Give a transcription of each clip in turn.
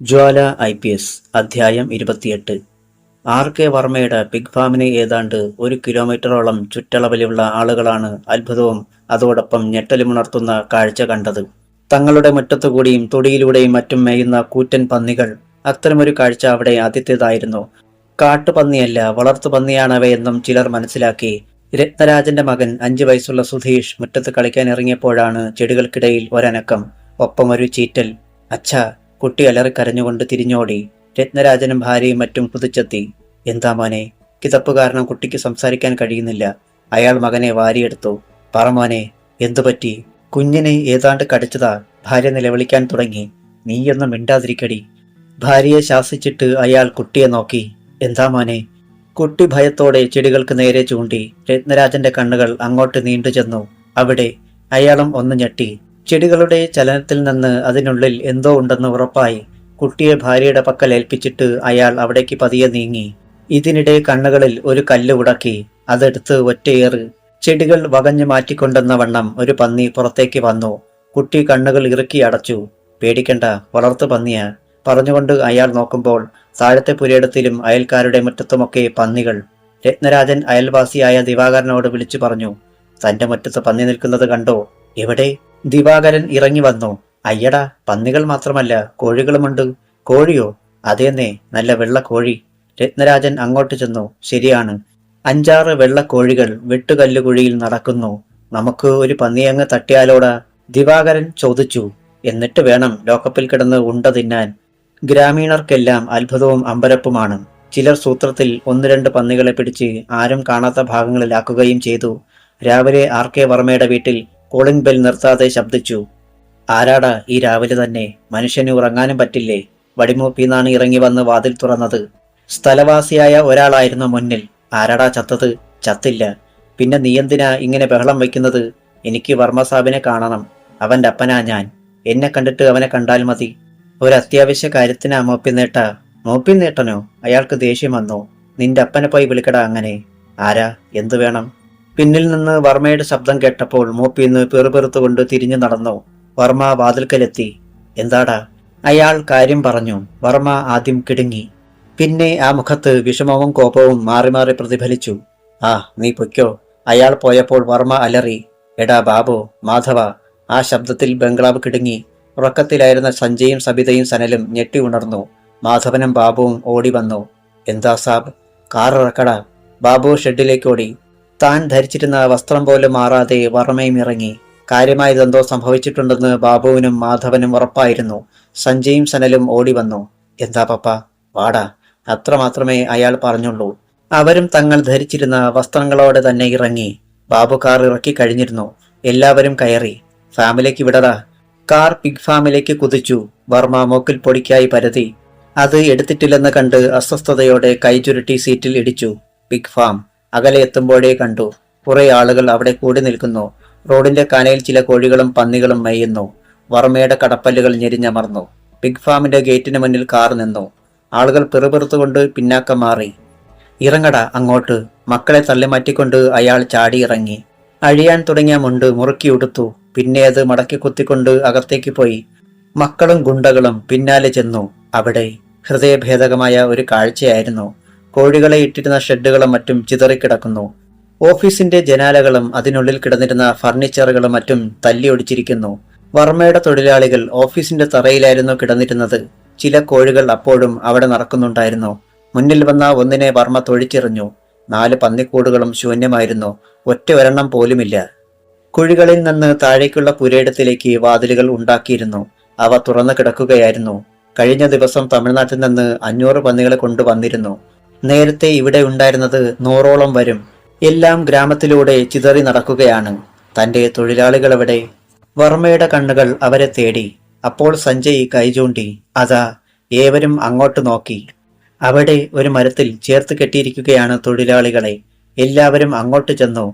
ജ്വാല IPS അധ്യായം 28. R.K. വർമ്മയുടെ pig ഫാമിന് ഏതാണ്ട് 1 കിലോമീറ്ററോളം ചുറ്റളവിലുള്ള ആളുകളാണ് അത്ഭുതവും അതോടൊപ്പം ഞെട്ടലുമുണർത്തുന്ന കാഴ്ച കണ്ടത്. തങ്ങളുടെ മുറ്റത്തുകൂടിയും തൊടിയിലൂടെയും മറ്റും മേയുന്ന കൂറ്റൻ പന്നികൾ. അത്തരമൊരു കാഴ്ച അവിടെ ആദ്യത്തേതായിരുന്നു. കാട്ടുപന്നിയല്ല, വളർത്തുപന്നിയാണവയെന്നും ചിലർ മനസ്സിലാക്കി. രത്നരാജന്റെ മകൻ 5 വയസ്സുള്ള സുധീഷ് മുറ്റത്ത് കളിക്കാൻ ഇറങ്ങിയപ്പോഴാണ് ചെടികൾക്കിടയിൽ ഒരനക്കം, ഒപ്പം ഒരു ചീറ്റൽ. അച്ഛാ! കുട്ടി അലറിക്കരഞ്ഞുകൊണ്ട് തിരിഞ്ഞോടി. രത്നരാജനും ഭാര്യയും മറ്റും കുതിച്ചെത്തി. എന്താ മോനെ? കിതപ്പ് കാരണം കുട്ടിക്ക് സംസാരിക്കാൻ കഴിയുന്നില്ല. അയാൾ മകനെ വാരിയെടുത്തു. പറ മോനെ, എന്തുപറ്റി? കുഞ്ഞിനെ ഏതാണ്ട് കടിച്ചതാ. ഭാര്യ നിലവിളിക്കാൻ തുടങ്ങി. നീയൊന്നും മിണ്ടാതിരിക്കടി. ഭാര്യയെ ശാസിച്ചിട്ട് അയാൾ കുട്ടിയെ നോക്കി. എന്താ മോനെ? കുട്ടി ഭയത്തോടെ ചെടികൾക്ക് നേരെ ചൂണ്ടി. രത്നരാജന്റെ കണ്ണുകൾ അങ്ങോട്ട് നീണ്ടു ചെന്നു. അവിടെ. അയാളും ഒന്ന് ഞെട്ടി. ചെടികളുടെ ചലനത്തിൽ നിന്ന് അതിനുള്ളിൽ എന്തോ ഉണ്ടെന്ന് ഉറപ്പായി. കുട്ടിയെ ഭാര്യയുടെ പക്കൽ ഏൽപ്പിച്ചിട്ട് അയാൾ അവിടേക്ക് പതിയെ നീങ്ങി. ഇതിനിടെ കണ്ണുകളിൽ ഒരു കല്ല് ഉടക്കി. അതെടുത്ത് ഒറ്റയേറ്. ചെടികൾ വകഞ്ഞു മാറ്റിക്കൊണ്ടെന്ന വണ്ണം ഒരു പന്നി പുറത്തേക്ക് വന്നു. കുട്ടി കണ്ണുകൾ ഇറുക്കി അടച്ചു. പേടിക്കണ്ട, വളർത്തു പന്നിയാ പറഞ്ഞുകൊണ്ട് അയാൾ നോക്കുമ്പോൾ താഴത്തെ പുരയിടത്തിലും അയൽക്കാരുടെ മുറ്റത്തുമൊക്കെ പന്നികൾ. രത്നരാജൻ അയൽവാസിയായ ദിവാകരനോട് വിളിച്ചു പറഞ്ഞു. തന്റെ മുറ്റത്ത് പന്നി നിൽക്കുന്നത് കണ്ടോ? എവിടെ? ദിവാകരൻ ഇറങ്ങി വന്നു. അയ്യടാ, പന്നികൾ മാത്രമല്ല, കോഴികളുമുണ്ട്. കോഴിയോ? അതേന്നേ, നല്ല വെള്ള കോഴി. രത്നരാജൻ അങ്ങോട്ട് ചെന്നു. ശരിയാണ്, 5-6 വെള്ള കോഴികൾ വെട്ടുകല്ലുകുഴിയിൽ നടക്കുന്നു. നമുക്ക് ഒരു പന്നിയങ്ങ് തട്ടിയാലോടാ? ദിവാകരൻ ചോദിച്ചു. എന്നിട്ട് വേണം ലോക്കപ്പിൽ കിടന്ന് ഉണ്ട തിന്നാൻ. ഗ്രാമീണർക്കെല്ലാം അത്ഭുതവും അമ്പരപ്പുമാണ്. ചിലർ സൂത്രത്തിൽ 1-2 പന്നികളെ പിടിച്ച് ആരും കാണാത്ത ഭാഗങ്ങളിലാക്കുകയും ചെയ്തു. രാവിലെ R.K. വർമ്മയുടെ വീട്ടിൽ കോളിംഗ് ബെൽ നിർത്താതെ ശബ്ദിച്ചു. ആരാടാ ഈ രാവിലെ തന്നെ? മനുഷ്യന് ഉറങ്ങാനും പറ്റില്ലേ? വടിമൂപ്പിന്നാണ് ഇറങ്ങി വന്ന് വാതിൽ തുറന്നത്. സ്ഥലവാസിയായ ഒരാളായിരുന്നു മുന്നിൽ. ആരാടാ ചത്തത്? ചത്തില്ല. പിന്നെ നീയെന്തിനാ ഇങ്ങനെ ബഹളം വയ്ക്കുന്നത്? എനിക്ക് വർമ്മ സാബിനെ കാണണം. അവന്റെ അപ്പനാ ഞാൻ. എന്നെ കണ്ടിട്ട് അവനെ കണ്ടാൽ മതി. ഒരു അത്യാവശ്യ കാര്യത്തിനാ മോപ്പിന്നേട്ടാ. മോപ്പിന്നേട്ടനോ? അയാൾക്ക് ദേഷ്യം വന്നു. നിന്റെ അപ്പനെ പോയി വിളിക്കടാ അങ്ങനെ. ആരാ? എന്തു വേണം? പിന്നിൽ നിന്ന് വർമ്മയുടെ ശബ്ദം കേട്ടപ്പോൾ മൂപ്പിന്ന് പെറുപെറുത്തുകൊണ്ട് തിരിഞ്ഞു നടന്നു. വർമ്മ വാതിൽക്കലെത്തി. എന്താടാ? അയാൾ കാര്യം പറഞ്ഞു. വർമ്മ ആദ്യം കിടുങ്ങി. പിന്നെ ആ മുഖത്ത് വിഷമവും കോപവും മാറി മാറി പ്രതിഫലിച്ചു. ആ, നീ പൊയ്ക്കോ. അയാൾ പോയപ്പോൾ വർമ്മ അലറി. എടാ ബാബു, മാധവ. ആ ശബ്ദത്തിൽ ബംഗ്ലാവ് കിടുങ്ങി. ഉറക്കത്തിലായിരുന്ന സഞ്ജയും സബിതയും സനലും ഞെട്ടി ഉണർന്നു. മാധവനും ബാബുവും ഓടി വന്നു. എന്താ സാബ്? കാർ ഇറക്കടാ. ബാബു ഷെഡിലേക്കോടി. താൻ ധരിച്ചിരുന്ന വസ്ത്രം പോലും മാറാതെ വർമ്മയും ഇറങ്ങി. കാര്യമായതെന്തോ സംഭവിച്ചിട്ടുണ്ടെന്ന് ബാബുവിനും മാധവനും ഉറപ്പായിരുന്നു. സഞ്ജയും സനലും ഓടി വന്നു. എന്താ പപ്പ? വാടാ. അത്രമാത്രമേ അയാൾ പറഞ്ഞുള്ളൂ. അവരും തങ്ങൾ ധരിച്ചിരുന്ന വസ്ത്രങ്ങളോടെ തന്നെ ഇറങ്ങി. ബാബു കാർ ഇറക്കി കഴിഞ്ഞിരുന്നു. എല്ലാവരും കയറി. ഫാമിലേക്ക് വിടടാ. കാർ പിഗ് ഫാമിലേക്ക് കുതിച്ചു. വർമ്മ മൂക്കിൽ പൊടിക്കായി പരതി. അത് എടുത്തിട്ടില്ലെന്ന് കണ്ട് അസ്വസ്ഥതയോടെ കൈ ചുരുട്ടി സീറ്റിൽ ഇടിച്ചു. പിഗ് ഫാം അകലെ എത്തുമ്പോഴേ കണ്ടു. കുറെ ആളുകൾ അവിടെ കൂടി നിൽക്കുന്നു. റോഡിന്റെ കനയിൽ ചില കോഴികളും പന്നികളും മേയുന്നു. വർമ്മയുടെ കടപ്പല്ലുകൾ ഞെരിഞ്ഞമർന്നു. പിഗ് ഫാമിന്റെ ഗേറ്റിന് മുന്നിൽ കാർ നിന്നു. ആളുകൾ പിറുപിറുത്തുകൊണ്ട് പിന്നാക്കം മാറി. ഇറങ്ങടാ അങ്ങോട്ട്. മക്കളെ തള്ളിമാറ്റിക്കൊണ്ട് അയാൾ ചാടി ഇറങ്ങി. അഴിയാൻ തുടങ്ങിയ മുണ്ട് മുറുക്കി ഉടുത്തു. പിന്നെ അത് മടക്കി കുത്തിക്കൊണ്ട് അകത്തേക്ക് പോയി. മക്കളും ഗുണ്ടകളും പിന്നാലെ ചെന്നു. അവിടെ ഹൃദയഭേദകമായ ഒരു കാഴ്ചയായിരുന്നു. കോഴികളെ ഇട്ടിരുന്ന ഷെഡുകളും മറ്റും ചിതറിക്കിടക്കുന്നു. ഓഫീസിന്റെ ജനാലകളും അതിനുള്ളിൽ കിടന്നിരുന്ന ഫർണിച്ചറുകളും മറ്റും തല്ലി ഒടിച്ചിരിക്കുന്നു. വർമ്മയുടെ തൊഴിലാളികൾ ഓഫീസിന്റെ തറയിലായിരുന്നു കിടന്നിരുന്നത്. ചില കോഴികൾ അപ്പോഴും അവിടെ നടക്കുന്നുണ്ടായിരുന്നു. മുന്നിൽ വന്ന ഒന്നിനെ വർമ്മ തൊഴിച്ചെറിഞ്ഞു. 4 പന്നിക്കൂടുകളും ശൂന്യമായിരുന്നു. ഒറ്റ ഒരെണ്ണം പോലുമില്ല. കുഴികളിൽ നിന്ന് താഴേക്കുള്ള പുരയിടത്തിലേക്ക് വാതിലുകൾ ഉണ്ടാക്കിയിരുന്നു. അവ തുറന്നു കിടക്കുകയായിരുന്നു. കഴിഞ്ഞ ദിവസം തമിഴ്നാട്ടിൽ നിന്ന് 500 പന്നികളെ കൊണ്ടുവന്നിരുന്നു. നേരത്തെ ഇവിടെ ഉണ്ടായിരുന്നത് 100ഓളം വരും. എല്ലാം ഗ്രാമത്തിലൂടെ ചിതറി നടക്കുകയാണ്. തന്റെ തൊഴിലാളികളെവിടെ? വർമ്മയുടെ കണ്ണുകൾ അവരെ തേടി. അപ്പോൾ സഞ്ജയ് കൈചൂണ്ടി. അതാ. ഏവരും അങ്ങോട്ട് നോക്കി. അവിടെ ഒരു മരത്തിൽ ചേർത്ത് കെട്ടിയിരിക്കുകയാണ് തൊഴിലാളികളെ. എല്ലാവരും അങ്ങോട്ട് ചെന്നു.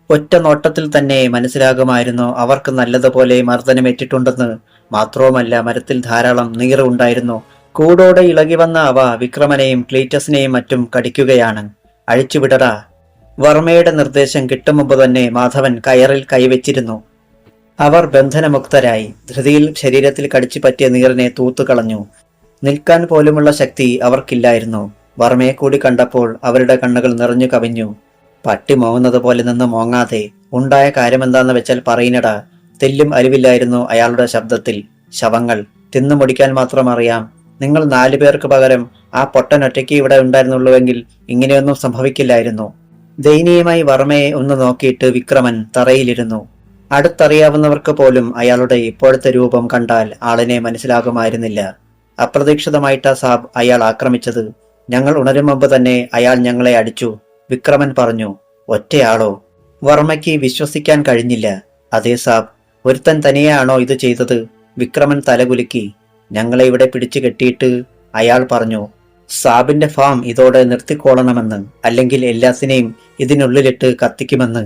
ഒറ്റ നോട്ടത്തിൽ തന്നെ മനസ്സിലാകുമായിരുന്നു അവർക്ക് നല്ലതുപോലെ മർദ്ദനമേറ്റിട്ടുണ്ടെന്ന്. മാത്രവുമല്ല, മരത്തിൽ ധാരാളം നീറ് ഉണ്ടായിരുന്നു. കൂടോടെ ഇളകി വന്ന അവ വിക്രമനെയും ക്ലീറ്റസിനെയും മറ്റും കടിക്കുകയാണ്. അഴിച്ചുവിടടാ. വർമ്മയുടെ നിർദ്ദേശം കിട്ടും മുമ്പ് തന്നെ മാധവൻ കയറിൽ കൈവച്ചിരുന്നു. അവർ ബന്ധനമുക്തരായി. ധൃതിയിൽ ശരീരത്തിൽ കടിച്ചു പറ്റിയ നീറിനെ തൂത്തുകളഞ്ഞു. നിൽക്കാൻ പോലുമുള്ള ശക്തി അവർക്കില്ലായിരുന്നു. വർമ്മയെ കൂടി കണ്ടപ്പോൾ അവരുടെ കണ്ണുകൾ നിറഞ്ഞു കവിഞ്ഞു. പട്ടി മോങ്ങുന്നത് പോലെ നിന്ന് മോങ്ങാതെ ഉണ്ടായ കാര്യമെന്താന്ന് വെച്ചാൽ പറയുന്നടാ. തെല്ലും അലിവില്ലായിരുന്നു അയാളുടെ ശബ്ദത്തിൽ. ശവങ്ങൾ തിന്നു മുടിക്കാൻ മാത്രം അറിയാം. നിങ്ങൾ 4 പേർക്ക് പകരം ആ പൊട്ടൻ ഒറ്റയ്ക്ക് ഇവിടെ ഉണ്ടായിരുന്നുള്ളുവെങ്കിൽ ഇങ്ങനെയൊന്നും സംഭവിക്കില്ലായിരുന്നു. ദയനീയമായി വർമ്മയെ ഒന്ന് നോക്കിയിട്ട് വിക്രമൻ തറയിലിരുന്നു. അടുത്തറിയാവുന്നവർക്ക് പോലും അയാളുടെ ഇപ്പോഴത്തെ രൂപം കണ്ടാൽ ആളിനെ മനസ്സിലാകുമായിരുന്നില്ല. അപ്രതീക്ഷിതമായിട്ടാ സാബ് അയാൾ ആക്രമിച്ചത്. ഞങ്ങൾ ഉണരും മുമ്പ് തന്നെ അയാൾ ഞങ്ങളെ അടിച്ചു, വിക്രമൻ പറഞ്ഞു. ഒറ്റയാളോ? വർമ്മയ്ക്ക് വിശ്വസിക്കാൻ കഴിഞ്ഞില്ല. അതേ സാബ്, ഒരുത്തൻ തനിയാണോ ഇത് ചെയ്തത്? വിക്രമൻ തലകുലുക്കി. ഞങ്ങളെ ഇവിടെ പിടിച്ചു കെട്ടിയിട്ട് അയാൾ പറഞ്ഞു, സാബിന്റെ ഫാം ഇതോടെ നിർത്തിക്കോളണമെന്ന്, അല്ലെങ്കിൽ എല്ലാത്തിനെയും ഇതിനുള്ളിലിട്ട് കത്തിക്കുമെന്ന്.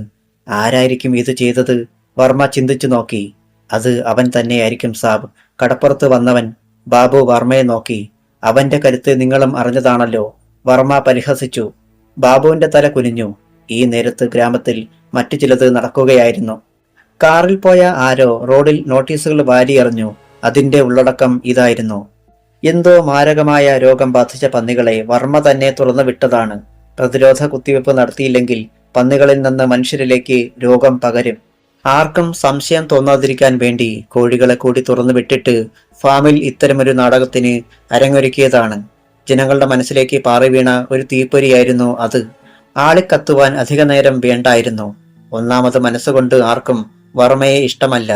ആരായിരിക്കും ഇത് ചെയ്തത്? വർമ്മ ചിന്തിച്ചു നോക്കി. അത് അവൻ തന്നെയായിരിക്കും സാബ്, കടപ്പുറത്ത് വന്നവൻ. ബാബു വർമ്മയെ നോക്കി. അവന്റെ കരുത്ത് നിങ്ങളും അറിഞ്ഞതാണല്ലോ. വർമ്മ പരിഹസിച്ചു. ബാബുവിന്റെ തല കുനിഞ്ഞു. ഈ നേരത്ത് ഗ്രാമത്തിൽ മറ്റു ചിലത് നടക്കുകയായിരുന്നു. കാറിൽ പോയ ആരോ റോഡിൽ നോട്ടീസുകൾ വാരിയെറിഞ്ഞു. അതിന്റെ ഉള്ളടക്കം ഇതായിരുന്നു: എന്തോ മാരകമായ രോഗം ബാധിച്ച പന്നികളെ വർമ്മ തന്നെ തുറന്നു വിട്ടതാണ്. പ്രതിരോധ കുത്തിവെപ്പ് നടത്തിയില്ലെങ്കിൽ പന്നികളിൽ നിന്ന് മനുഷ്യരിലേക്ക് രോഗം പകരും. ആർക്കും സംശയം തോന്നാതിരിക്കാൻ വേണ്ടി കോഴികളെ കൂടി തുറന്നു വിട്ടിട്ട് ഫാമിൽ ഇത്തരമൊരു നാടകത്തിന് അരങ്ങൊരുക്കിയതാണ്. ജനങ്ങളുടെ മനസ്സിലേക്ക് പാറി വീണ ഒരു തീപ്പൊരിയായിരുന്നു അത്. ആളിക്കത്തുവാൻ അധിക നേരം വേണ്ടായിരുന്നു. ഒന്നാമത് മനസ്സുകൊണ്ട് ആർക്കും വർമ്മയെ ഇഷ്ടമല്ല.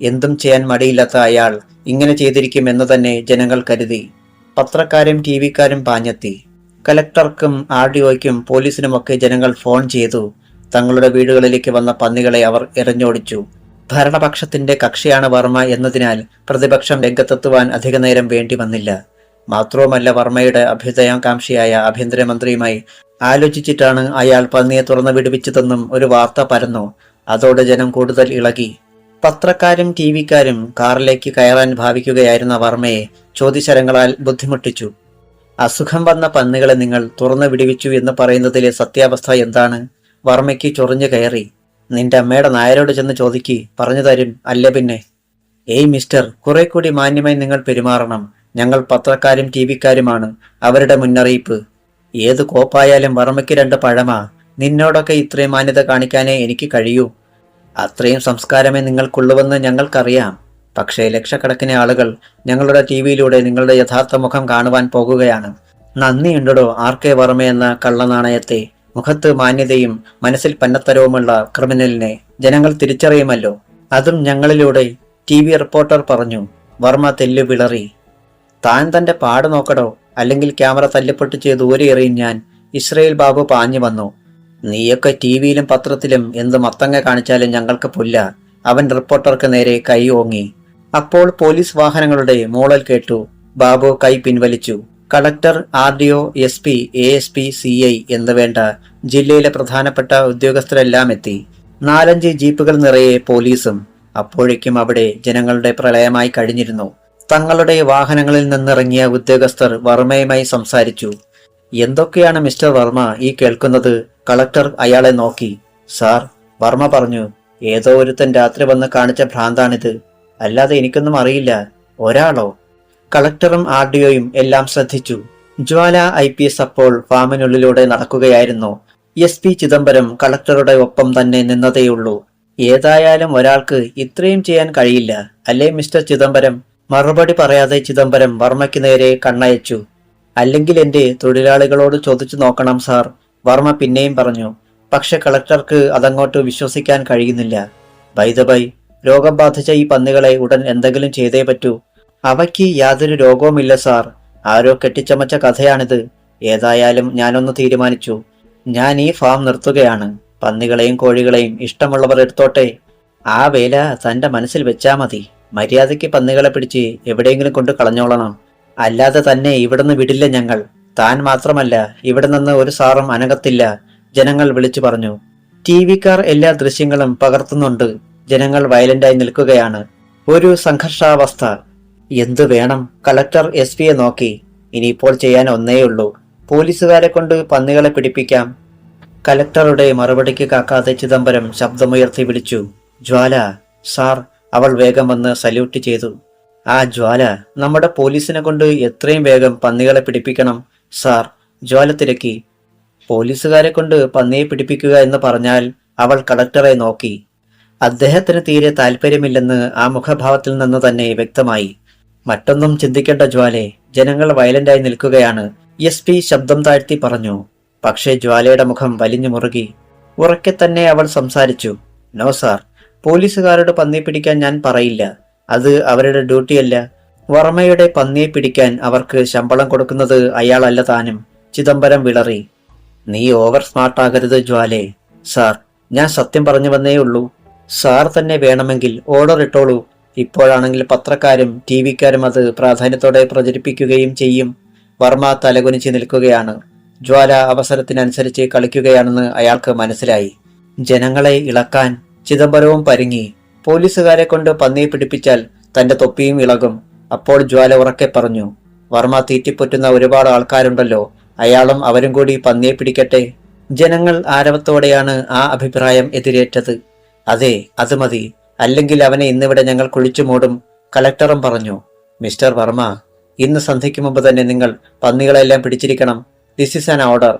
എന്തും ചെയ്യാൻ മടിയില്ലാത്ത അയാൾ ഇങ്ങനെ ചെയ്തിരിക്കും എന്ന് തന്നെ ജനങ്ങൾ കരുതി. പത്രക്കാരും ടിവിക്കാരും പാഞ്ഞെത്തി. കലക്ടർക്കും RDOയ്ക്കും പോലീസിനുമൊക്കെ ജനങ്ങൾ ഫോൺ ചെയ്തു. തങ്ങളുടെ വീടുകളിലേക്ക് വന്ന പന്നികളെ അവർ എറിഞ്ഞോടിച്ചു. ഭരണപക്ഷത്തിന്റെ കക്ഷിയാണ് വർമ്മ എന്നതിനാൽ പ്രതിപക്ഷം രംഗത്തെത്തുവാൻ അധിക നേരം വേണ്ടി വന്നില്ല. മാത്രവുമല്ല, വർമ്മയുടെ അഭ്യുദയാകാംക്ഷിയായ ആഭ്യന്തരമന്ത്രിയുമായി ആലോചിച്ചിട്ടാണ് അയാൾ പന്നിയെ തുറന്നു വിടുവിച്ചതെന്നും ഒരു വാർത്ത പരന്നു. അതോടെ ജനം കൂടുതൽ ഇളകി. പത്രക്കാരും ടിവിക്കാരും കാറിലേക്ക് കയറാൻ ഭാവിക്കുകയായിരുന്ന വർമ്മയെ ചോദ്യശരങ്ങളാൽ ബുദ്ധിമുട്ടിച്ചു. അസുഖം വന്ന പന്നികളെ നിങ്ങൾ തുറന്നു വിടുവിച്ചു എന്ന് പറയുന്നതിലെ സത്യാവസ്ഥ എന്താണ്? വർമ്മയ്ക്ക് ചൊറിഞ്ഞു കയറി. നിന്റെ അമ്മയുടെ നായരോട് ചെന്ന് ചോദിക്ക്, പറഞ്ഞു തരും. അല്ല പിന്നെ. ഏയ് മിസ്റ്റർ, കുറെ കൂടി മാന്യമായി നിങ്ങൾ പെരുമാറണം. ഞങ്ങൾ പത്രക്കാരും ടിവിക്കാരുമാണ്. അവരുടെ മുന്നറിയിപ്പ്. ഏത് കോപ്പായാലും വർമ്മയ്ക്ക് 2 പഴമാ. നിന്നോടൊക്കെ ഇത്രയും മാന്യത കാണിക്കാനേ എനിക്ക് കഴിയൂ. അത്രയും സംസ്കാരമേ നിങ്ങൾക്കുള്ളുവെന്ന് ഞങ്ങൾക്കറിയാം. പക്ഷേ ലക്ഷക്കണക്കിന് ആളുകൾ ഞങ്ങളുടെ ടിവിയിലൂടെ നിങ്ങളുടെ യഥാർത്ഥ മുഖം കാണുവാൻ പോകുകയാണ്. നന്ദിയുണ്ടോ RK വർമ്മ എന്ന കള്ളനാണയത്തെ? മുഖത്ത് മാന്യതയും മനസ്സിൽ പന്നത്തരവുമുള്ള ക്രിമിനലിനെ ജനങ്ങൾ തിരിച്ചറിയുമല്ലോ, അതും ഞങ്ങളിലൂടെ, TV റിപ്പോർട്ടർ പറഞ്ഞു. വർമ്മ തെല്ലു വിളറി. താൻ തന്റെ പാട് നോക്കടോ, അല്ലെങ്കിൽ ക്യാമറ തല്ലിപ്പൊട്ടിച്ച് ദൂരെ എറിയും ഞാൻ. ഇസ്രയേൽ ബാബു പാഞ്ഞു വന്നു. നീയൊക്കെ ടിവിയിലും പത്രത്തിലും എന്ത് മത്തങ്ങ കാണിച്ചാലും ഞങ്ങൾക്ക് പുല്ല. അവൻ റിപ്പോർട്ടർക്ക് നേരെ കൈ ഓങ്ങി. അപ്പോൾ പോലീസ് വാഹനങ്ങളുടെ മൂളൽ കേട്ടു. ബാബു കൈ പിൻവലിച്ചു. Collector, RDO, SP, ASP, CI എന്ന് വേണ്ട ജില്ലയിലെ പ്രധാനപ്പെട്ട ഉദ്യോഗസ്ഥരെല്ലാം എത്തി. 4-5 ജീപ്പുകൾ നിറയെ പോലീസും. അപ്പോഴേക്കും അവിടെ ജനങ്ങളുടെ പ്രളയമായി കഴിഞ്ഞിരുന്നു. തങ്ങളുടെ വാഹനങ്ങളിൽ നിന്നിറങ്ങിയ ഉദ്യോഗസ്ഥർ വർമ്മയുമായി സംസാരിച്ചു. എന്തൊക്കെയാണ് മിസ്റ്റർ വർമ്മ ഈ കേൾക്കുന്നത്? കളക്ടർ അയാളെ നോക്കി. സാർ, വർമ്മ പറഞ്ഞു, ഏതോ ഒരുത്തൻ രാത്രി വന്ന് കാണിച്ച ഭ്രാന്താണിത്. അല്ലാതെ എനിക്കൊന്നും അറിയില്ല. ഒരാളോ? കളക്ടറും RDOയും എല്ലാം ശ്രദ്ധിച്ചു. ജ്വാല IPS അപ്പോൾ ഫാമിനുള്ളിലൂടെ നടക്കുകയായിരുന്നു. SP ചിദംബരം കളക്ടറുടെ ഒപ്പം തന്നെ നിന്നതേയുള്ളൂ. ഏതായാലും ഒരാൾക്ക് ഇത്രയും ചെയ്യാൻ കഴിയില്ല, അല്ലേ മിസ്റ്റർ ചിദംബരം? മറുപടി പറയാതെ ചിദംബരം വർമ്മയ്ക്ക് നേരെ കണ്ണയച്ചു. അല്ലെങ്കിൽ എന്റെ തൊഴിലാളികളോട് ചോദിച്ചു നോക്കണം സാർ, വർമ്മ പിന്നെയും പറഞ്ഞു. പക്ഷെ കളക്ടർക്ക് അതങ്ങോട്ട് വിശ്വസിക്കാൻ കഴിയുന്നില്ല. ബൈ ദ ബൈ, രോഗം ബാധിച്ച ഈ പന്നികളെ ഉടൻ എന്തെങ്കിലും ചെയ്തേ പറ്റൂ. അവയ്ക്ക് യാതൊരു രോഗവുമില്ല സാർ. ആരോ കെട്ടിച്ചമച്ച കഥയാണിത്. ഏതായാലും ഞാനൊന്ന് തീരുമാനിച്ചു. ഞാൻ ഈ ഫാം നിർത്തുകയാണ്. പന്നികളെയും കോഴികളെയും ഇഷ്ടമുള്ളവർ എടുത്തോട്ടെ. ആ വേല തന്റെ മനസ്സിൽ വെച്ചാ മതി. മര്യാദയ്ക്ക് പന്നികളെ പിടിച്ച് എവിടെയെങ്കിലും കൊണ്ട് കളഞ്ഞോളണം. അല്ലാതെ തന്നെ ഇവിടുന്ന് വിടില്ല ഞങ്ങൾ. താൻ മാത്രമല്ല, ഇവിടെ നിന്ന് ഒരു സാറും അനങ്ങത്തില്ല, ജനങ്ങൾ വിളിച്ചു പറഞ്ഞു. TV-ക്കാർ എല്ലാ ദൃശ്യങ്ങളും പകർത്തുന്നുണ്ട്. ജനങ്ങൾ വയലന്റായി നിൽക്കുകയാണ്. ഒരു സംഘർഷാവസ്ഥ. എന്തു വേണം? കളക്ടർ SP-യെ നോക്കി. ഇനിയിപ്പോൾ ചെയ്യാൻ ഒന്നേയുള്ളൂ. പോലീസുകാരെ കൊണ്ട് പന്നികളെ പിടിപ്പിക്കാം. കലക്ടറുടെ മറുപടിക്ക് കാക്കാതെ ചിദംബരം ശബ്ദമുയർത്തി വിളിച്ചു. ജ്വാല സാർ. അവൾ വേഗം വന്ന് സല്യൂട്ട് ചെയ്തു. ആ ജ്വാല നമ്മുടെ പോലീസിനെ കൊണ്ട് എത്രയും വേഗം പന്നികളെ പിടിപ്പിക്കണം സാർ. ജ്വാല തിരക്കി. പോലീസുകാരെ കൊണ്ട് പന്നിയെ പിടിപ്പിക്കുക എന്ന് പറഞ്ഞാൽ? അവൾ കളക്ടറെ നോക്കി. അദ്ദേഹത്തിന് തീരെ താല്പര്യമില്ലെന്ന് ആ മുഖഭാവത്തിൽ നിന്ന് തന്നെ വ്യക്തമായി. മറ്റൊന്നും ചിന്തിക്കേണ്ട ജ്വാലെ, ജനങ്ങൾ വയലന്റായി നിൽക്കുകയാണ്. SP ശബ്ദം താഴ്ത്തി പറഞ്ഞു. പക്ഷേ ജ്വാലയുടെ മുഖം വലിഞ്ഞു മുറുകി. ഉറക്കെ തന്നെ അവൾ സംസാരിച്ചു. നോ സാർ, പോലീസുകാരോട് പന്നിയെ പിടിക്കാൻ ഞാൻ പറയില്ല. അത് അവരുടെ ഡ്യൂട്ടിയല്ല. വർമ്മയുടെ പന്നിയെ പിടിക്കാൻ അവർക്ക് ശമ്പളം കൊടുക്കുന്നത് അയാളല്ല താനും. ചിദംബരം വിളറി. നീ ഓവർ സ്മാർട്ടാകരുത് ജ്വാലെ. സാർ, ഞാൻ സത്യം പറഞ്ഞു വന്നേ ഉള്ളൂ. സാർ തന്നെ വേണമെങ്കിൽ ഓർഡർ ഇട്ടോളൂ. ഇപ്പോഴാണെങ്കിൽ പത്രക്കാരും TV-ക്കാരും അത് പ്രാധാന്യത്തോടെ പ്രചരിപ്പിക്കുകയും ചെയ്യും. വർമ്മ തലകുനിച്ച് നിൽക്കുകയാണ്. ജ്വാല അവസരത്തിനനുസരിച്ച് കളിക്കുകയാണെന്ന് അയാൾക്ക് മനസ്സിലായി. ജനങ്ങളെ ഇളക്കാൻ ചിദംബരവും പരുങ്ങി. പോലീസുകാരെ കൊണ്ട് പന്നിയെ പിടിപ്പിച്ചാൽ തന്റെ തൊപ്പിയും ഇളകും. അപ്പോൾ ജ്വാല ഉറക്കെ പറഞ്ഞു. വർമ്മ തീറ്റിപ്പൊറ്റുന്ന ഒരുപാട് ആൾക്കാരുണ്ടല്ലോ, അയാളും അവരും കൂടി പന്നിയെ പിടിക്കട്ടെ. ജനങ്ങൾ ആരവത്തോടെയാണ് ആ അഭിപ്രായം എതിരേറ്റത്. അതെ, അത് മതി. അല്ലെങ്കിൽ അവനെ ഇന്നിവിടെ ഞങ്ങൾ കുഴിച്ചു മൂടും. കളക്ടറും പറഞ്ഞു. മിസ്റ്റർ വർമ്മ, ഇന്ന് സന്ധ്യയ്ക്ക് മുമ്പ് തന്നെ നിങ്ങൾ പന്നികളെല്ലാം പിടിച്ചിരിക്കണം. This is an order.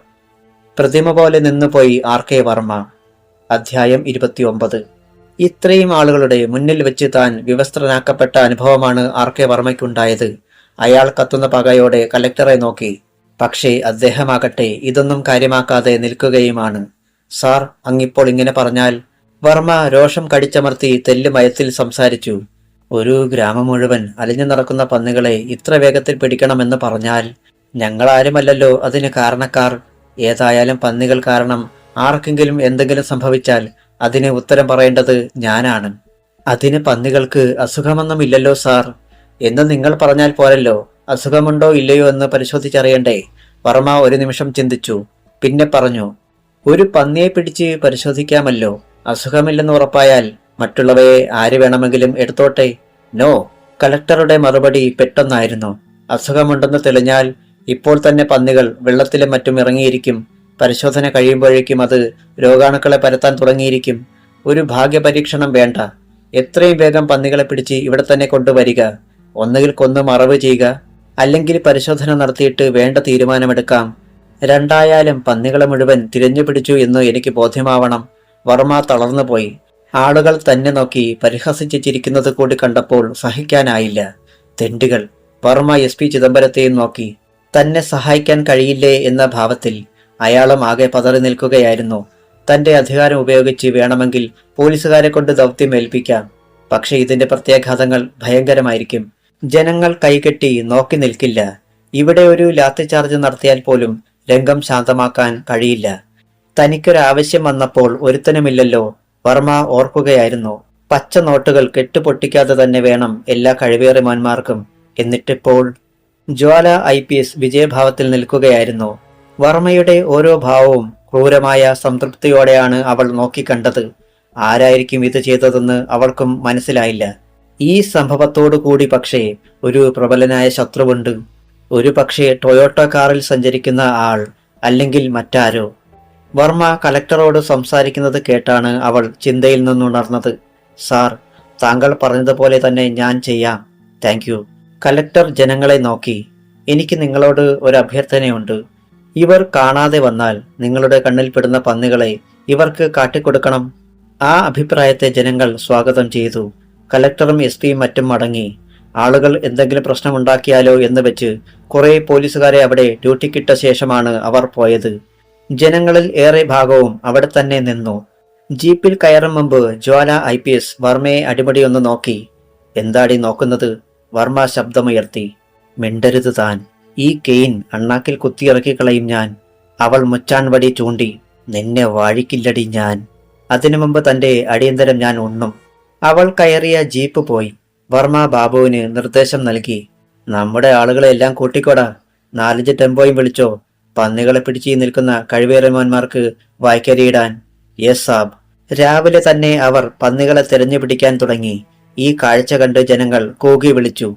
പ്രതിമ പോലെ നിന്നുപോയി RK വർമ്മ. അധ്യായം 29. ഇത്രയും ആളുകളുടെ മുന്നിൽ വെച്ച് താൻ വിവസ്ത്രനാക്കപ്പെട്ട അനുഭവമാണ് RK വർമ്മയ്ക്കുണ്ടായത്. അയാൾ കത്തുന്ന പകയോടെ കളക്ടറെ നോക്കി. പക്ഷേ അദ്ദേഹമാകട്ടെ ഇതൊന്നും കാര്യമാക്കാതെ നിൽക്കുകയുമാണ്. സാർ, അങ്ങിപ്പോൾ ഇങ്ങനെ പറഞ്ഞാൽ? വർമ്മ രോഷം കടിച്ചമർത്തി തെല്ല് മയത്തിൽ സംസാരിച്ചു. ഒരു ഗ്രാമം മുഴുവൻ അലിഞ്ഞു നടക്കുന്ന പന്നികളെ ഇത്ര വേഗത്തിൽ പിടിക്കണമെന്ന് പറഞ്ഞാൽ ഞങ്ങളാരുമല്ലല്ലോ അതിന് കാരണക്കാർ. ഏതായാലും പന്നികൾ കാരണം ആർക്കെങ്കിലും എന്തെങ്കിലും സംഭവിച്ചാൽ അതിന് ഉത്തരം പറയേണ്ടത് ഞാനാണ്. അതിന് പന്നികൾക്ക് അസുഖമൊന്നുമില്ലല്ലോ സാർ. എന്ന് നിങ്ങൾ പറഞ്ഞാൽ പോരല്ലോ. അസുഖമുണ്ടോ ഇല്ലയോ എന്ന് പരിശോധിച്ചറിയണ്ടേ? വർമ്മ ഒരു നിമിഷം ചിന്തിച്ചു. പിന്നെ പറഞ്ഞു. ഒരു പന്നിയെ പിടിച്ച് പരിശോധിക്കാമല്ലോ. അസുഖമില്ലെന്ന് ഉറപ്പായാൽ മറ്റുള്ളവയെ ആര് വേണമെങ്കിലും എടുത്തോട്ടെ. നോ. കളക്ടറുടെ മറുപടി പെട്ടെന്നായിരുന്നു. അസുഖമുണ്ടെന്ന് തെളിഞ്ഞാൽ ഇപ്പോൾ തന്നെ പന്നികൾ വെള്ളത്തിലും മറ്റും ഇറങ്ങിയിരിക്കും. പരിശോധന കഴിയുമ്പോഴേക്കും അത് രോഗാണുക്കളെ പരത്താൻ തുടങ്ങിയിരിക്കും. ഒരു ഭാഗ്യപരീക്ഷണം വേണ്ട. എത്രയും വേഗം പന്നികളെ പിടിച്ച് ഇവിടെ തന്നെ കൊണ്ടുവരിക. ഒന്നുകിൽ കൊന്നു മറവ് ചെയ്യുക, അല്ലെങ്കിൽ പരിശോധന നടത്തിയിട്ട് വേണ്ട തീരുമാനമെടുക്കാം. രണ്ടായാലും പന്നികളെ മുഴുവൻ തിരഞ്ഞു പിടിച്ചു എന്ന് എനിക്ക് ബോധ്യമാവണം. വർമ്മ തളർന്നുപോയി. ആളുകൾ തന്നെ നോക്കി പരിഹസിച്ച് ചിരിക്കുന്നത് കൂടി കണ്ടപ്പോൾ സഹിക്കാനായില്ല. തെണ്ടുകൾ. വർമ്മ SP ചിദംബരത്തെയും നോക്കി. തന്നെ സഹായിക്കാൻ കഴിയില്ലേ എന്ന ഭാവത്തിൽ. അയാളും ആകെ പതറി നിൽക്കുകയായിരുന്നു. തന്റെ അധികാരം ഉപയോഗിച്ച് വേണമെങ്കിൽ പോലീസുകാരെ കൊണ്ട് ദൗത്യം ഏൽപ്പിക്കാം. പക്ഷെ ഇതിന്റെ പ്രത്യാഘാതങ്ങൾ ഭയങ്കരമായിരിക്കും. ജനങ്ങൾ കൈകെട്ടി നോക്കി നിൽക്കില്ല. ഇവിടെ ഒരു ലാത്തിചാർജ് നടത്തിയാൽ പോലും രംഗം ശാന്തമാക്കാൻ കഴിയില്ല. തനിക്കൊരാവശ്യം വന്നപ്പോൾ ഒരുത്തനുമില്ലല്ലോ. വർമ്മ ഓർക്കുകയായിരുന്നു. പച്ച നോട്ടുകൾ കെട്ടുപൊട്ടിക്കാതെ തന്നെ വേണം എല്ലാ കഴിവേറിമാന്മാർക്കും. എന്നിട്ടിപ്പോൾ ജ്വാല IPS വിജയഭാവത്തിൽ നിൽക്കുകയായിരുന്നു. വർമ്മയുടെ ഓരോ ഭാവവും ക്രൂരമായ സംതൃപ്തിയോടെയാണ് അവൾ നോക്കിക്കണ്ടത്. ആരായിരിക്കും ഇത് ചെയ്തതെന്ന് അവൾക്കും മനസ്സിലായില്ല. ഈ സംഭവത്തോടു കൂടി പക്ഷേ ഒരു പ്രബലനായ ശത്രുവുണ്ട്. ഒരു പക്ഷേ ടൊയോട്ട കാറിൽ സഞ്ചരിക്കുന്ന ആൾ, അല്ലെങ്കിൽ മറ്റാരോ. വർമ്മ കളക്ടറോട് സംസാരിക്കുന്നത് കേട്ടാണ് അവൾ ചിന്തയിൽ നിന്നുണർന്നത്. സാർ, താങ്കൾ പറഞ്ഞതുപോലെ തന്നെ ഞാൻ ചെയ്യാം. Thank you. കളക്ടർ ജനങ്ങളെ നോക്കി. എനിക്ക് നിങ്ങളോട് ഒരു അഭ്യർത്ഥനയുണ്ട്. ഇവർ കാണാതെ വന്നാൽ നിങ്ങളുടെ കണ്ണിൽപ്പെടുന്ന പന്നികളെ ഇവർക്ക് കാട്ടിക്കൊടുക്കണം. ആ അഭിപ്രായത്തെ ജനങ്ങൾ സ്വാഗതം ചെയ്തു. കളക്ടറും SP-യും മറ്റും മടങ്ങി. ആളുകൾ എന്തെങ്കിലും പ്രശ്നമുണ്ടാക്കിയാലോ എന്ന് വെച്ച് കുറെ പോലീസുകാരെ അവിടെ ഡ്യൂട്ടിക്കിട്ട ശേഷമാണ് അവർ പോയത്. ജനങ്ങളിൽ ഏറെ ഭാഗവും അവിടെ തന്നെ നിന്നു. ജീപ്പിൽ കയറും മുമ്പ് ജ്വാല IPS വർമ്മയെ അടിമുടിയൊന്ന് നോക്കി. എന്താടി നോക്കുന്നത്? വർമ്മ ശബ്ദമുയർത്തി. മിണ്ടരുത് താൻ. ഈ കെയിൻ അണ്ണാക്കിൽ കുത്തിയിറക്കി കളയും ഞാൻ. അവൾ മുച്ചാൻവടി ചൂണ്ടി. നിന്നെ വാഴിക്കില്ലടി ഞാൻ. അതിനു മുമ്പ് തന്റെ അടിയന്തരം ഞാൻ ഉണ്ണും. അവൾ കയറിയ ജീപ്പ് പോയി. വർമ്മ ബാബുവിന് നിർദ്ദേശം നൽകി. നമ്മുടെ ആളുകളെല്ലാം കൂട്ടിക്കോടാ. 4-5 ടെമ്പോയും വിളിച്ചോ. പന്നികളെ പിടിച്ചു നിൽക്കുന്ന കഴിവേറന്മാർക്ക് വായ്ക്കരിയിടാൻ. യെസ് സാബ്. രാവിലെ തന്നെ അവർ പന്നികളെ തെരഞ്ഞു പിടിക്കാൻ തുടങ്ങി. ഈ കാഴ്ച കണ്ട് ജനങ്ങൾ കൂകി വിളിച്ചു.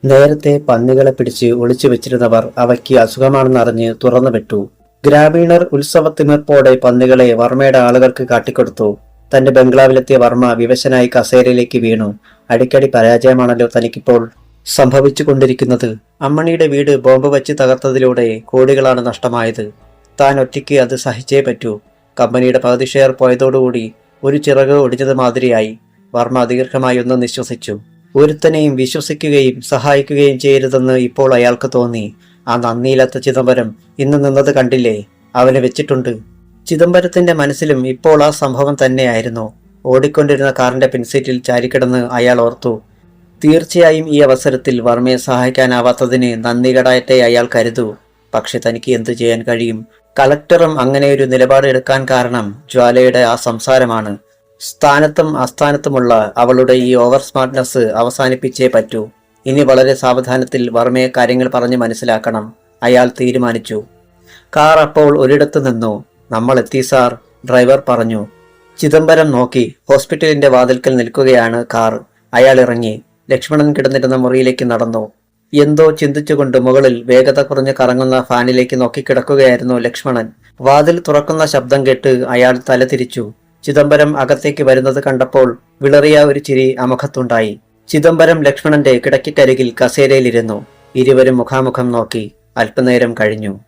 നേരത്തെ പന്നികളെ പിടിച്ച് ഒളിച്ചു വെച്ചിരുന്നവർ അവയ്ക്ക് അസുഖമാണെന്നറിഞ്ഞ് തുറന്നു വിട്ടു. ഗ്രാമീണർ ഉത്സവത്തിമിർപ്പോടെ പന്നികളെ വർമ്മയുടെ ആളുകൾക്ക് കാട്ടിക്കൊടുത്തു. തന്റെ ബംഗ്ലാവിലെത്തിയ വർമ്മ വിവശനായി കസേരയിലേക്ക് വീണു. അടിക്കടി പരാജയമാണല്ലോ തനിക്കിപ്പോൾ. സംഭവിച്ചു കൊണ്ടിരിക്കുന്നത്. അമ്മണിയുടെ വീട് ബോംബ് വെച്ച് തകർത്തതിലൂടെ കോടികളാണ് നഷ്ടമായത്. താൻ ഒറ്റയ്ക്ക് അത് സഹിച്ചേ പറ്റൂ. കമ്പനിയുടെ പകുതി ഷെയർ പോയതോടുകൂടി ഒരു ചിറക് ഒടിഞ്ഞത് മാതിരിയായി. വർമ്മ ദീർഘമായി ഒന്ന് നിശ്വസിച്ചു. ഒരുത്തനെയും വിശ്വസിക്കുകയും സഹായിക്കുകയും ചെയ്യരുതെന്ന് ഇപ്പോൾ അയാൾക്ക് തോന്നി. ആ നന്ദിയില്ലാത്ത ചിദംബരം ഇന്ന് നിന്നത് കണ്ടില്ലേ? അവനെ വെച്ചിട്ടുണ്ട്. ചിദംബരത്തിന്റെ മനസ്സിലും ഇപ്പോൾ ആ സംഭവം തന്നെയായിരുന്നു. ഓടിക്കൊണ്ടിരുന്ന കാറിന്റെ പിൻസീറ്റിൽ ചാരിക്കിടന്ന് അയാൾ ഓർത്തു. തീർച്ചയായും ഈ അവസരത്തിൽ വർമ്മയെ സഹായിക്കാനാവാത്തതിന് നന്ദികേടായിട്ടേ അയാൾ കരുതൂ. പക്ഷെ തനിക്ക് എന്തു ചെയ്യാൻ കഴിയും? കളക്ടറും അങ്ങനെ ഒരു നിലപാട് എടുക്കാൻ കാരണം ജ്വാലയുടെ ആ സംസാരമാണ്. സ്ഥാനത്തും അസ്ഥാനത്തുമുള്ള അവളുടെ ഈ ഓവർ സ്മാർട്ട്നെസ് അവസാനിപ്പിച്ചേ പറ്റൂ. ഇനി വളരെ സാവധാനത്തിൽ വർമ്മയെ കാര്യങ്ങൾ പറഞ്ഞ് മനസ്സിലാക്കണം. അയാൾ തീരുമാനിച്ചു. കാർ അപ്പോൾ ഒരിടത്ത് നിന്നു. നമ്മൾ എത്തി സാർ, ഡ്രൈവർ പറഞ്ഞു. ചിദംബരം നോക്കി. ഹോസ്പിറ്റലിന്റെ വാതിൽക്കൽ നിൽക്കുകയാണ് കാർ. അയാൾ ഇറങ്ങി. ലക്ഷ്മണൻ കിടന്നിരുന്ന മുറിയിലേക്ക് നടന്നു. എന്തോ ചിന്തിച്ചുകൊണ്ട് മുകളിൽ വേഗത കുറഞ്ഞ് കറങ്ങുന്ന ഫാനിലേക്ക് നോക്കിക്കിടക്കുകയായിരുന്നു ലക്ഷ്മണൻ. വാതിൽ തുറക്കുന്ന ശബ്ദം കേട്ട് അയാൾ തല തിരിച്ചു. ചിദംബരം അകത്തേക്ക് വരുന്നത് കണ്ടപ്പോൾ വിളറിയ ഒരു ചിരി അമുഖത്തുണ്ടായി. ചിദംബരം ലക്ഷ്മണന്റെ കിടക്കിക്കരികിൽ കസേരയിലിരുന്നു. ഇരുവരും മുഖാമുഖം നോക്കി. അല്പനേരം കഴിഞ്ഞു.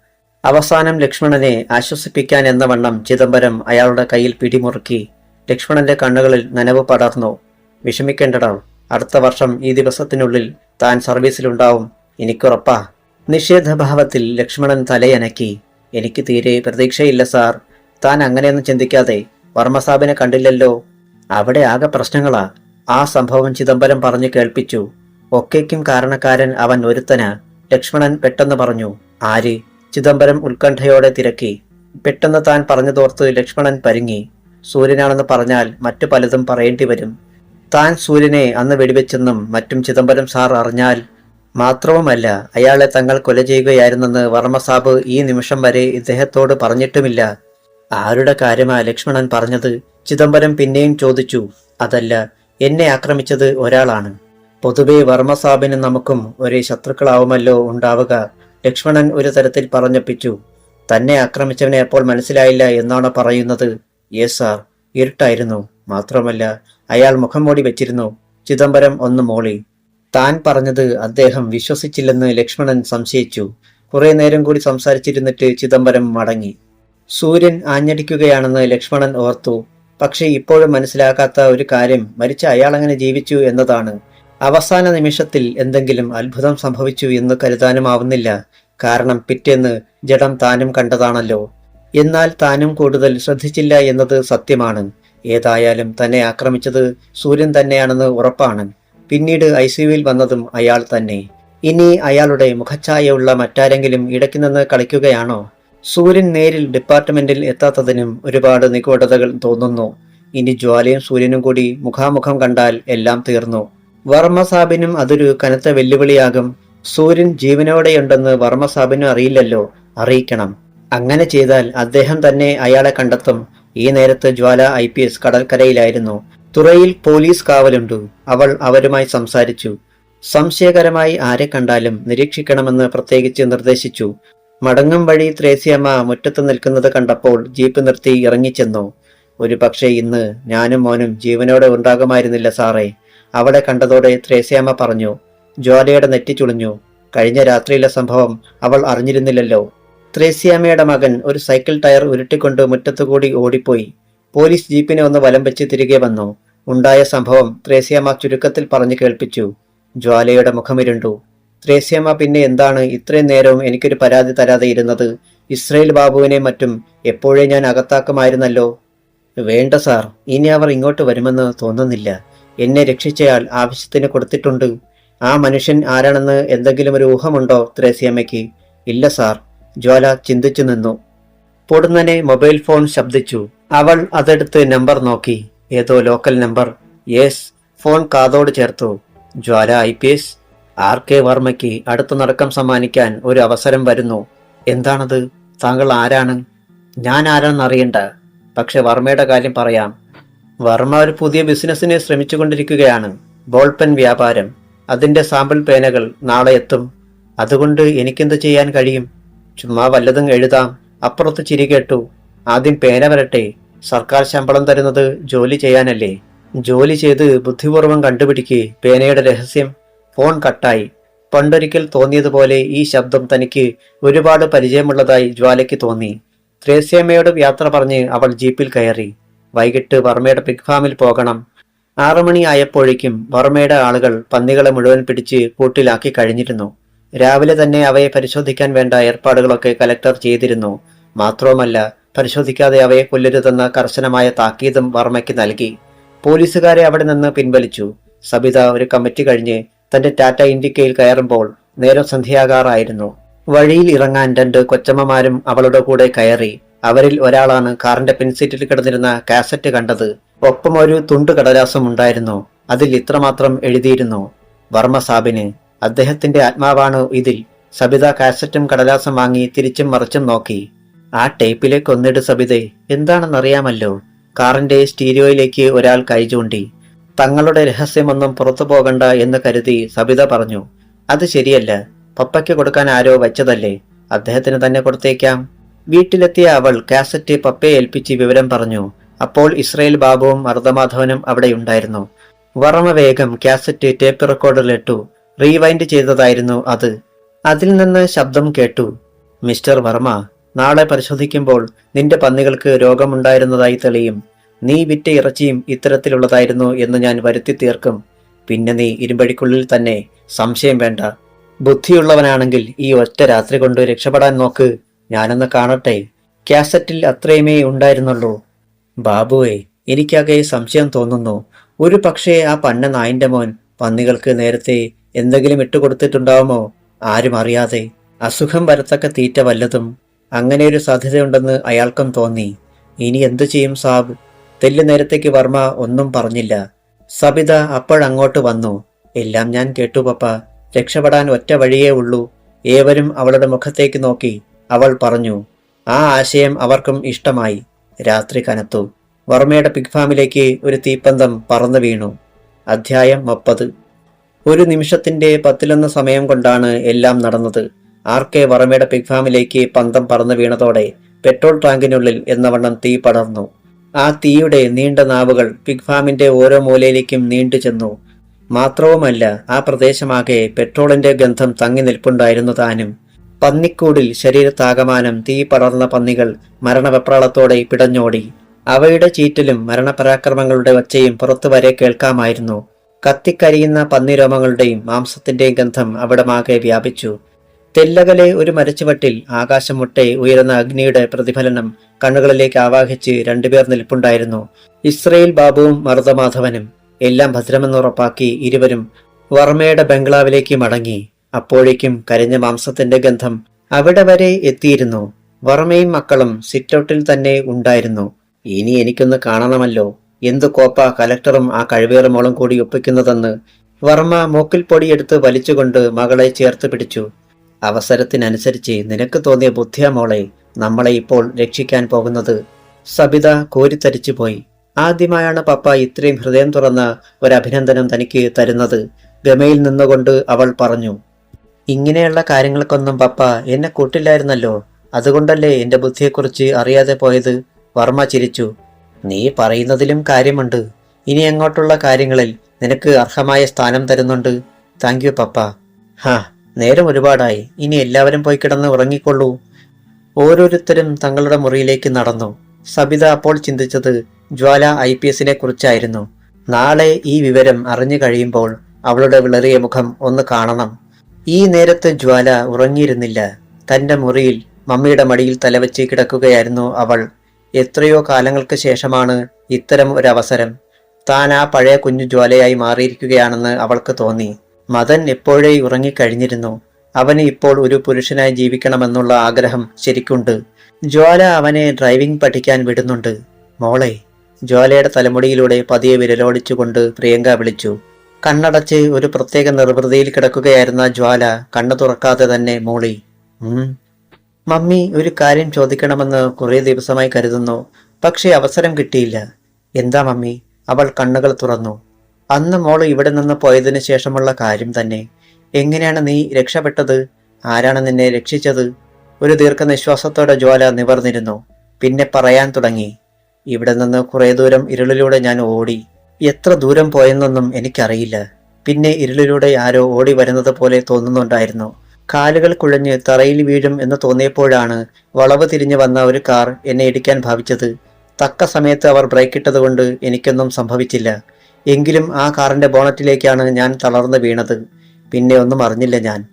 അവസാനം ലക്ഷ്മണനെ ആശ്വസിപ്പിക്കാൻ എന്ന വണ്ണം ചിദംബരം അയാളുടെ കയ്യിൽ പിടിമുറുക്കി. ലക്ഷ്മണന്റെ കണ്ണുകളിൽ നനവ് പടർന്നു. വിഷമിക്കേണ്ടടോ, അടുത്ത വർഷം ഈ ദിവസത്തിനുള്ളിൽ താൻ സർവീസിലുണ്ടാവും, എനിക്കുറപ്പാ. നിഷേധഭാവത്തിൽ ലക്ഷ്മണൻ തലയനക്കി. എനിക്ക് തീരെ പ്രതീക്ഷയില്ല സാർ. താൻ അങ്ങനെയൊന്നും ചിന്തിക്കാതെ. വർമ്മസാബിനെ കണ്ടില്ലല്ലോ. അവിടെ ആകെ പ്രശ്നങ്ങളാ. ആ സംഭവം ചിദംബരം പറഞ്ഞു കേൾപ്പിച്ചു. ഒക്കേക്കും കാരണക്കാരൻ അവൻ ഒരുത്തനാ. ലക്ഷ്മണൻ പെട്ടെന്ന് പറഞ്ഞു. ആര്? ചിദംബരം ഉത്കണ്ഠയോടെ തിരക്കി. പെട്ടെന്ന് താൻ പറഞ്ഞതോർത്ത് ലക്ഷ്മണൻ പരിങ്ങി. സൂര്യനാണെന്ന് പറഞ്ഞാൽ മറ്റു പലതും പറയേണ്ടി വരും. താൻ സൂര്യനെ അന്ന് വെടിവെച്ചെന്നും മറ്റും ചിദംബരം സാർ അറിഞ്ഞാൽ. മാത്രവുമല്ല, അയാളെ തങ്ങൾ കൊല ചെയ്യുകയായിരുന്നെന്ന് വർമ്മസാബ് ഈ നിമിഷം വരെ ഇദ്ദേഹത്തോട് പറഞ്ഞിട്ടുമില്ല. ആരുടെ കാര്യമാ ലക്ഷ്മണൻ പറഞ്ഞത്? ചിദംബരം പിന്നെയും ചോദിച്ചു. അതല്ല, എന്നെ ആക്രമിച്ചത് ഒരാളാണ്. പൊതുവെ വർമ്മസാബിനും നമുക്കും ഒരേ ശത്രുക്കളാവുമല്ലോ ഉണ്ടാവുക. ലക്ഷ്മണൻ ഒരു തരത്തിൽ പറഞ്ഞപ്പിച്ചു. തന്നെ ആക്രമിച്ചവനെ അപ്പോൾ മനസ്സിലായില്ല എന്നാണ് പറയുന്നത്? യെസ് സാർ, ഇരുട്ടായിരുന്നു. മാത്രമല്ല അയാൾ മുഖം മൂടി വെച്ചിരുന്നു. ചിദംബരം ഒന്ന് മോളി. താൻ പറഞ്ഞത് അദ്ദേഹം വിശ്വസിച്ചില്ലെന്ന് ലക്ഷ്മണൻ സംശയിച്ചു. കുറെ നേരം കൂടി സംസാരിച്ചിരുന്നിട്ട് ചിദംബരം മടങ്ങി. സൂര്യൻ ആഞ്ഞടിക്കുകയാണെന്ന് ലക്ഷ്മണൻ ഓർത്തു. പക്ഷെ ഇപ്പോഴും മനസ്സിലാക്കാത്ത ഒരു കാര്യം മരിച്ച അയാൾ അങ്ങനെ ജീവിച്ചു എന്നതാണ്. അവസാന നിമിഷത്തിൽ എന്തെങ്കിലും അത്ഭുതം സംഭവിച്ചു എന്ന് കരുതാനുമാവുന്നില്ല. കാരണം പിറ്റേന്ന് ജഡം താനും കണ്ടതാണല്ലോ. എന്നാൽ താനും കൂടുതൽ ശ്രദ്ധിച്ചില്ല എന്നത് സത്യമാണ്. ഏതായാലും തന്നെ ആക്രമിച്ചത് സൂര്യൻ തന്നെയാണെന്ന് ഉറപ്പാണ്. പിന്നീട് ICUവിൽ വന്നതും അയാൾ തന്നെ. ഇനി അയാളുടെ മുഖഛായയുള്ള മറ്റാരെങ്കിലും ഇടയ്ക്ക് നിന്ന് കളിക്കുകയാണോ? സൂര്യൻ നേരിൽ ഡിപ്പാർട്ട്മെന്റിൽ എത്താത്തതിനും ഒരുപാട് നിഗൂഢതകൾ തോന്നുന്നു. ഇനി ജ്വാലയും സൂര്യനും കൂടി മുഖാമുഖം കണ്ടാൽ എല്ലാം തീർന്നു. വർമ്മസാബിനും അതൊരു കനത്ത വെല്ലുവിളിയാകും. സൂര്യൻ ജീവനോടെയുണ്ടെന്ന് വർമ്മസാബിനും അറിയില്ലല്ലോ. അറിയിക്കണം. അങ്ങനെ ചെയ്താൽ അദ്ദേഹം തന്നെ അയാളെ കണ്ടെത്തും. ഈ നേരത്ത് ജ്വാല IPS കടൽക്കരയിലായിരുന്നു. തുറയിൽ പോലീസ് കാവലുണ്ട്. അവൾ അവരുമായി സംസാരിച്ചു. സംശയകരമായി ആരെ കണ്ടാലും നിരീക്ഷിക്കണമെന്ന് പ്രത്യേകിച്ച് നിർദ്ദേശിച്ചു. മടങ്ങും വഴി ത്രേസ്യമ്മ മുറ്റത്ത് നിൽക്കുന്നത് കണ്ടപ്പോൾ ജീപ്പ് നിർത്തി ഇറങ്ങിച്ചെന്നു. ഒരു പക്ഷേ ഇന്ന് ഞാനും മോനും ജീവനോടെ ഉണ്ടാകുമായിരുന്നില്ല സാറേ. അവളെ കണ്ടതോടെ ത്രേസ്യാമ്മ പറഞ്ഞു. ജ്വാലയുടെ നെറ്റി ചുളിഞ്ഞു. കഴിഞ്ഞ രാത്രിയിലെ സംഭവം അവൾ അറിഞ്ഞിരുന്നില്ലല്ലോ. ത്രേസ്യാമ്മയുടെ മകൻ ഒരു സൈക്കിൾ ടയർ ഉരുട്ടിക്കൊണ്ട് മുറ്റത്തുകൂടി ഓടിപ്പോയി. പോലീസ് ജീപ്പിനെ ഒന്ന് വലം വെച്ച് തിരികെ വന്നു. ഉണ്ടായ സംഭവം ത്രേസ്യാമ്മ ചുരുക്കത്തിൽ പറഞ്ഞു കേൾപ്പിച്ചു. ജ്വാലയുടെ മുഖമിരുണ്ടു. ത്രേസ്യാമ്മ പിന്നെ എന്താണ് ഇത്രയും നേരവും എനിക്കൊരു പരാതി തരാതെ ഇരുന്നത്? ഇസ്രയേൽ ബാബുവിനെ മറ്റും എപ്പോഴേ ഞാൻ അകത്താക്കുമായിരുന്നല്ലോ. വേണ്ട സാർ, ഇനി അവർ ഇങ്ങോട്ട് വരുമെന്ന് തോന്നുന്നില്ല. എന്നെ രക്ഷിച്ചയാൾ ആവശ്യത്തിന് കൊടുത്തിട്ടുണ്ട്. ആ മനുഷ്യൻ ആരാണെന്ന് എന്തെങ്കിലും ഒരു ഊഹമുണ്ടോ ത്രേസ്യാമ്മയ്ക്ക്? ഇല്ല സാർ. ജ്വാല ചിന്തിച്ചു നിന്നു. പൊടുന്നനെ മൊബൈൽ ഫോൺ ശബ്ദിച്ചു. അവൾ അതെടുത്ത് നമ്പർ നോക്കി. ഏതോ ലോക്കൽ നമ്പർ. യെസ്. ഫോൺ കാതോട് ചേർത്തു. ജ്വാല IPS. RK വർമ്മയ്ക്ക് അടുത്ത നടക്കം സമ്മാനിക്കാൻ ഒരു അവസരം വരുന്നു. എന്താണത്? താങ്കൾ ആരാണ്? ഞാൻ ആരാണെന്നറിയണ്ട. പക്ഷെ വർമ്മയുടെ കാര്യം പറയാം. വർമ്മ ഒരു പുതിയ ബിസിനസ്സിനെ ശ്രമിച്ചുകൊണ്ടിരിക്കുകയാണ്. ബോൾ പെൻ വ്യാപാരം. അതിന്റെ സാമ്പിൾ പേനകൾ നാളെ എത്തും. അതുകൊണ്ട് എനിക്കെന്ത് ചെയ്യാൻ കഴിയും? ചുമ്മാ വല്ലതും എഴുതാം. അപ്പുറത്ത് ചിരി കേട്ടു. ആദ്യം പേന വരട്ടെ. സർക്കാർ ശമ്പളം തരുന്നത് ജോലി ചെയ്യാനല്ലേ? ജോലി ചെയ്ത് ബുദ്ധിപൂർവം കണ്ടുപിടിക്ക് പേനയുടെ രഹസ്യം. ഫോൺ കട്ടായി. പണ്ടൊരിക്കൽ തോന്നിയതുപോലെ ഈ ശബ്ദം തനിക്ക് ഒരുപാട് പരിചയമുള്ളതായി ജ്വാലയ്ക്ക് തോന്നി. ത്രേസ്യാമ്മയോട് യാത്ര പറഞ്ഞ് അവൾ ജീപ്പിൽ കയറി. വൈകിട്ട് വർമ്മയുടെ പിഗ് ഫാമിൽ പോകണം. 6 മണി ആയപ്പോഴേക്കും വർമ്മയുടെ ആളുകൾ പന്നികളെ മുഴുവൻ പിടിച്ച് കൂട്ടിലാക്കി കഴിഞ്ഞിരുന്നു. രാവിലെ തന്നെ അവയെ പരിശോധിക്കാൻ വേണ്ട ഏർപ്പാടുകളൊക്കെ കലക്ടർ ചെയ്തിരുന്നു. മാത്രവുമല്ല, പരിശോധിക്കാതെ അവയെ കൊല്ലരുതെന്ന കർശനമായ താക്കീതും വർമ്മയ്ക്ക് നൽകി. പോലീസുകാരെ അവിടെ നിന്ന് പിൻവലിച്ചു. സബിത ഒരു കമ്മിറ്റി കഴിഞ്ഞ് തന്റെ ടാറ്റ ഇൻഡിക്കയിൽ കയറുമ്പോൾ നേരം സന്ധ്യയാകാറായിരുന്നു. വഴിയിൽ ഇറങ്ങാൻ 2 കൊച്ചമ്മമാരും അവളുടെ കൂടെ കയറി. അവരിൽ ഒരാളാണ് കാറിന്റെ പിൻസീറ്റിൽ കിടന്നിരുന്ന കാസറ്റ് കണ്ടത്. ഒപ്പം ഒരു തുണ്ട് കടലാസും ഉണ്ടായിരുന്നു. അതിൽ ഇത്രമാത്രം എഴുതിയിരുന്നു: വർമ്മ സാബിന്. അദ്ദേഹത്തിന്റെ ആത്മാവാണ് ഇതിൽ. സബിത കാസറ്റും കടലാസും വാങ്ങി തിരിച്ചും മറിച്ചും നോക്കി. ആ ടേപ്പിലേക്ക് ഒന്നിട് സബിതേ, എന്താണെന്നറിയാമല്ലോ. കാറിന്റെ സ്റ്റീരിയോയിലേക്ക് ഒരാൾ കൈ ചൂണ്ടി. തങ്ങളുടെ രഹസ്യമൊന്നും പുറത്തു പോകണ്ട എന്ന് കരുതി സബിത പറഞ്ഞു. അത് ശരിയല്ല, പപ്പയ്ക്ക് കൊടുക്കാൻ ആരോ വെച്ചതല്ലേ, അദ്ദേഹത്തിന് തന്നെ കൊടുത്തേക്കാം. വീട്ടിലെത്തിയ അവൾ കാസറ്റ് പപ്പയെ ഏൽപ്പിച്ച് വിവരം പറഞ്ഞു. അപ്പോൾ ഇസ്രയേൽ ബാബുവും മർദ്ദമാധവനും അവിടെയുണ്ടായിരുന്നു. വർമ്മ വേഗം കാസറ്റ് ടേപ്പ് റെക്കോർഡറിലിട്ടു. റീവൈൻഡ് ചെയ്തതായിരുന്നു അത്. അതിൽ നിന്ന് ശബ്ദം കേട്ടു: മിസ്റ്റർ വർമ്മ, നാളെ പരിശോധിക്കുമ്പോൾ നിന്റെ പന്നികൾക്ക് രോഗമുണ്ടായിരുന്നതായി തെളിയും. നീ വിറ്റ ഇറച്ചിയും ഇത്തരത്തിലുള്ളതായിരുന്നു എന്ന് ഞാൻ വരുത്തി തീർക്കും. പിന്നെ നീ ഇരുമ്പഴിക്കുള്ളിൽ തന്നെ, സംശയം വേണ്ട. ബുദ്ധിയുള്ളവനാണെങ്കിൽ ഈ ഒറ്റ രാത്രി കൊണ്ട് രക്ഷപ്പെടാൻ നോക്ക്. ഞാനൊന്ന് കാണട്ടെ. കാസറ്റിൽ അത്രയുമേ ഉണ്ടായിരുന്നുള്ളൂ. ബാബുവേ, എനിക്കാകെ സംശയം തോന്നുന്നു. ഒരു പക്ഷേ ആ പന്ന നായിന്റെ മോൻ പന്നികൾക്ക് നേരത്തെ എന്തെങ്കിലും ഇട്ടുകൊടുത്തിട്ടുണ്ടാവുമോ, ആരും അറിയാതെ. അസുഖം വരത്തക്ക തീറ്റ വല്ലതും. അങ്ങനെ ഒരു സാധ്യതയുണ്ടെന്ന് അയാൾക്കും തോന്നി. ഇനി എന്തു ചെയ്യും സാബ്? തെല്ലു നേരത്തേക്ക് വർമ്മ ഒന്നും പറഞ്ഞില്ല. സബിത അപ്പോഴങ്ങോട്ട് വന്നു. എല്ലാം ഞാൻ കേട്ടു പപ്പ. രക്ഷപ്പെടാൻ ഒറ്റ വഴിയേ ഉള്ളൂ. ഏവരും അവളുടെ മുഖത്തേക്ക് നോക്കി. അവൾ പറഞ്ഞു. ആ ആശയം അവർക്കും ഇഷ്ടമായി. രാത്രി കനത്തു. വർമ്മയുടെ പിഗ് ഫാമിലേക്ക് ഒരു തീപ്പന്തം പറന്നു വീണു. അധ്യായം 30. ഒരു നിമിഷത്തിന്റെ 10 സമയം കൊണ്ടാണ് എല്ലാം നടന്നത്. ആർക്കെ വർമ്മയുടെ പിഗ് ഫാമിലേക്ക് പന്തം പറന്നു വീണതോടെ പെട്രോൾ ടാങ്കിനുള്ളിൽ എന്നവണ്ണം തീ പടർന്നു. ആ തീയുടെ നീണ്ട നാവുകൾ പിഗ് ഫാമിന്റെ ഓരോ മൂലയിലേക്കും നീണ്ടു ചെന്നു. മാത്രവുമല്ല, ആ പ്രദേശമാകെ പെട്രോളിന്റെ ഗന്ധം തങ്ങി നിൽപ്പുണ്ടായിരുന്നു താനും. പന്നിക്കൂടിൽ ശരീരത്താകമാനം തീ പടർന്ന പന്നികൾ മരണവെപ്രാളത്തോടെ പിടഞ്ഞോടി. അവയുടെ ചീറ്റലും മരണപരാക്രമങ്ങളുടെ ഒച്ചയും പുറത്തുവരെ കേൾക്കാമായിരുന്നു. കത്തിക്കരിയുന്ന പന്നിരോമങ്ങളുടെയും മാംസത്തിന്റെയും ഗന്ധം അവിടമാകെ വ്യാപിച്ചു. തെല്ലകലെ ഒരു മരച്ചുവട്ടിൽ ആകാശം മുട്ടെ ഉയരുന്ന അഗ്നിയുടെ പ്രതിഫലനം കണ്ണുകളിലേക്ക് ആവാഹിച്ച് 2 പേർ നിൽപ്പുണ്ടായിരുന്നു. ഇസ്രയേൽ ബാബുവും മർദ്ദമാധവനും. എല്ലാം ഭദ്രമെന്നുറപ്പാക്കി ഇരുവരും വർമ്മയുടെ ബംഗ്ലാവിലേക്ക് മടങ്ങി. അപ്പോഴേക്കും കരിഞ്ഞ മാംസത്തിന്റെ ഗന്ധം അവിടെ വരെ എത്തിയിരുന്നു. വർമ്മയും മക്കളും സിറ്റൗട്ടിൽ തന്നെ ഉണ്ടായിരുന്നു. ഇനി എനിക്കൊന്ന് കാണണമല്ലോ, എന്തു കോപ്പ കലക്ടറും ആ കഴിവേറുമോളും കൂടി ഒപ്പിക്കുന്നതെന്ന്. വർമ്മ മൂക്കിൽ പൊടിയെടുത്ത് വലിച്ചുകൊണ്ട് മകളെ ചേർത്ത് പിടിച്ചു. അവസരത്തിനനുസരിച്ച് നിനക്ക് തോന്നിയ ബുദ്ധിയ മോളെ നമ്മളെ ഇപ്പോൾ രക്ഷിക്കാൻ പോകുന്നത്. സബിത കോരിത്തരിച്ചു പോയി. ആദ്യമായാണ് പപ്പ ഇത്രയും ഹൃദയം തുറന്ന ഒരഭിനന്ദനം തനിക്ക് തരുന്നത്. ഗമയിൽ നിന്നുകൊണ്ട് അവൾ പറഞ്ഞു. ഇങ്ങനെയുള്ള കാര്യങ്ങൾക്കൊന്നും പപ്പ എന്നെ കൂട്ടില്ലായിരുന്നല്ലോ. അതുകൊണ്ടല്ലേ എന്റെ ബുദ്ധിയെക്കുറിച്ച് അറിയാതെ പോയത്. വർമ്മ ചിരിച്ചു. നീ പറയുന്നതിലും കാര്യമുണ്ട്. ഇനി അങ്ങോട്ടുള്ള കാര്യങ്ങളിൽ നിനക്ക് അർഹമായ സ്ഥാനം തരുന്നുണ്ട്. താങ്ക് യു പപ്പ. നേരം ഒരുപാടായി. ഇനി എല്ലാവരും പോയി കിടന്ന് ഉറങ്ങിക്കൊള്ളൂ. ഓരോരുത്തരും തങ്ങളുടെ മുറിയിലേക്ക് നടന്നു. സബിത അപ്പോൾ ചിന്തിച്ചത് ജ്വാല IPSനെ കുറിച്ചായിരുന്നു. നാളെ ഈ വിവരം അറിഞ്ഞു കഴിയുമ്പോൾ അവളുടെ വിളറിയ മുഖം ഒന്ന് കാണണം. ഈ നേരത്ത് ജ്വാല ഉറങ്ങിയിരുന്നില്ല. തന്റെ മുറിയിൽ മമ്മിയുടെ മടിയിൽ തലവെച്ച് കിടക്കുകയായിരുന്നു അവൾ. എത്രയോ കാലങ്ങൾക്ക് ശേഷമാണ് ഇത്തരം ഒരവസരം. താൻ ആ പഴയ കുഞ്ഞു ജ്വാലയായി മാറിയിരിക്കുകയാണെന്ന് അവൾക്ക് തോന്നി. മദൻ എപ്പോഴേ ഉറങ്ങിക്കഴിഞ്ഞിരുന്നു. അവന് ഇപ്പോൾ ഒരു പുരുഷനായി ജീവിക്കണമെന്നുള്ള ആഗ്രഹം ശരിക്കുണ്ട്. ജ്വാല അവനെ ഡ്രൈവിംഗ് പഠിക്കാൻ വിടുന്നുണ്ട്. മോളെ. ജ്വാലയുടെ തലമുടിയിലൂടെ പതിയെ വിരലോടിച്ചുകൊണ്ട് പ്രിയങ്ക വിളിച്ചു. കണ്ണടച്ച് ഒരു പ്രത്യേക നിർവൃതിയിൽ കിടക്കുകയായിരുന്ന ജ്വാല കണ്ണു തുറക്കാതെ തന്നെ മൂളി. മമ്മി, ഒരു കാര്യം ചോദിക്കണമെന്ന് കുറേ ദിവസമായി കരുതുന്നു. പക്ഷെ അവസരം കിട്ടിയില്ല. എന്താ മമ്മി? അവൾ കണ്ണുകൾ തുറന്നു. അന്ന് മോള് ഇവിടെ നിന്ന് പോയതിനു ശേഷമുള്ള കാര്യം തന്നെ. എങ്ങനെയാണ് നീ രക്ഷപ്പെട്ടത്? ആരാണ് നിന്നെ രക്ഷിച്ചത്? ഒരു ദീർഘനിശ്വാസത്തോടെ ജ്വാല നിവർന്നിരുന്നു. പിന്നെ പറയാൻ തുടങ്ങി. ഇവിടെ നിന്ന് കുറെ ദൂരം ഇരുളിലൂടെ ഞാൻ ഓടി. എത്ര ദൂരം പോയെന്നൊന്നും എനിക്കറിയില്ല. പിന്നെ ഇരുളിലൂടെ ആരോ ഓടി വരുന്നത് പോലെ തോന്നുന്നുണ്ടായിരുന്നു. കാലുകൾ കുഴഞ്ഞ് തറയിൽ വീഴും എന്ന് തോന്നിയപ്പോഴാണ് വളവ് തിരിഞ്ഞു വന്ന ഒരു കാർ എന്നെ ഇടിക്കാൻ ഭാവിച്ചത്. തക്ക സമയത്ത് അവർ ബ്രേക്കിട്ടതുകൊണ്ട് എനിക്കൊന്നും സംഭവിച്ചില്ല. എങ്കിലും ആ കാറിന്റെ ബോണറ്റിലേക്കാണ് ഞാൻ തളർന്നു വീണത്. പിന്നെ ഒന്നും അറിഞ്ഞില്ല ഞാൻ.